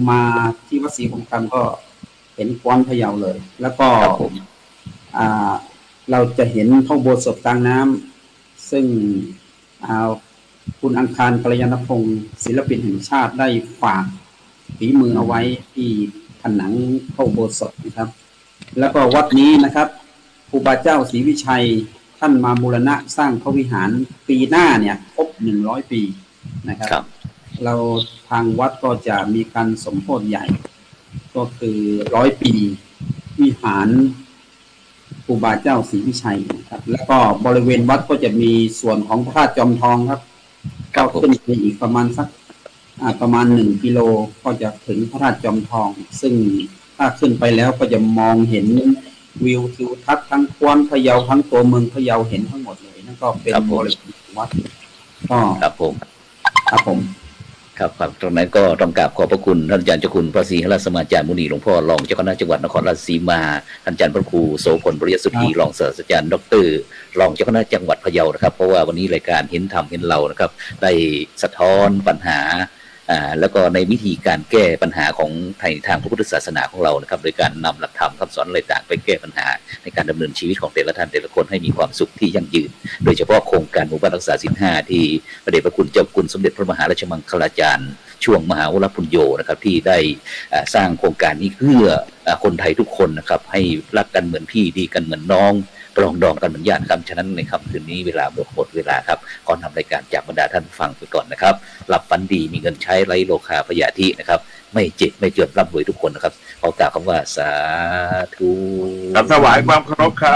มาที่วัดศรีคมคำก็เห็นกว้านพะเยาเลยแล้วก็เราจะเห็นพระอุโบสถกลางน้ำซึ่งคุณอังคารกัลยาณพงศ์ศิลปินแห่งชาติได้ฝากฝีมือเอาไว้ที่ผนังพระอุโบสถนะครับแล้วก็วัดนี้นะครับครูบาเจ้าศรีวิชัยท่านมาบูรณะสร้างพระวิหารปีหน้าเนี่ยครบ100 ปีนะครับเราทางวัดก็จะมีการสมโภชใหญ่ก็คือ100 ปีวิหารครูบาเจ้าศรีวิชัยนะครับแล้วก็บริเวณวัดก็จะมีส่วนของพระธาตุจอมทองครับก็ขึ้นไปอีกประมาณสักประมาณ1 กิโลก็จะถึงพระธาตุจอมทองซึ่งถ้าขึ้นไปแล้วก็จะมองเห็นวิวทิวทัศน์ทั้งกว้านพะเยาทั้งตัวเมืองพะเยาเห็นทั้งหมดเลยนั่นก็เป็นบริเวณวัดก็ครับผมครับตรงนั้นก็ต้องกราบขอบพระคุณท่านอาจารย์เจ้าคุณพระศรีหฤสมาจารย์มุนีหลวงพ่อรองเจ้าคณะจังหวัดนครราชสีมาท่านอาจารย์พระครูโสพลปริยสุทธีรองศาสตราจารย์ดรรองเจ้าคณะจังหวัดพะเยานะครับเพราะว่าวันนี้รายการเห็นธรรมเห็นเรานะครับได้สะท้อนปัญหาแล้วก็ในวิธีการแก้ปัญหาของทางพระพุทธศาสนาของเรานะครับโดยการนำหลักธรรมคำสอนอะไรต่างไปแก้ปัญหาในการดำเนินชีวิตของแต่ละท่านแต่ละคนให้มีความสุขที่ยั่งยืนโดยเฉพาะโครงการหมู่บ้านรักษาศีล 5ที่พระเดชพระคุณเจ้าคุณสมเด็จพระมหาราชมังคลาจารย์ช่วงมหาวรปุญโญนะครับที่ได้สร้างโครงการนี้เพื่อคนไทยทุกคนนะครับให้รักกันเหมือนพี่ดีกันเหมือนน้องปรองดองกันเหมือนญาติครับฉะนั้นในค่ำคืนนี้เวลาหมดเวลาครับก่อนทำรายการจากบรรดาท่านฟังไปก่อนนะครับหลับฝันดีมีเงินใช้ไร้โลคาพยาธินะครับไม่เจ็บไม่เจ็บร่ำรวยทุกคนนะครับขอกล่าวคำว่าสาธุถวายความเคารพครับ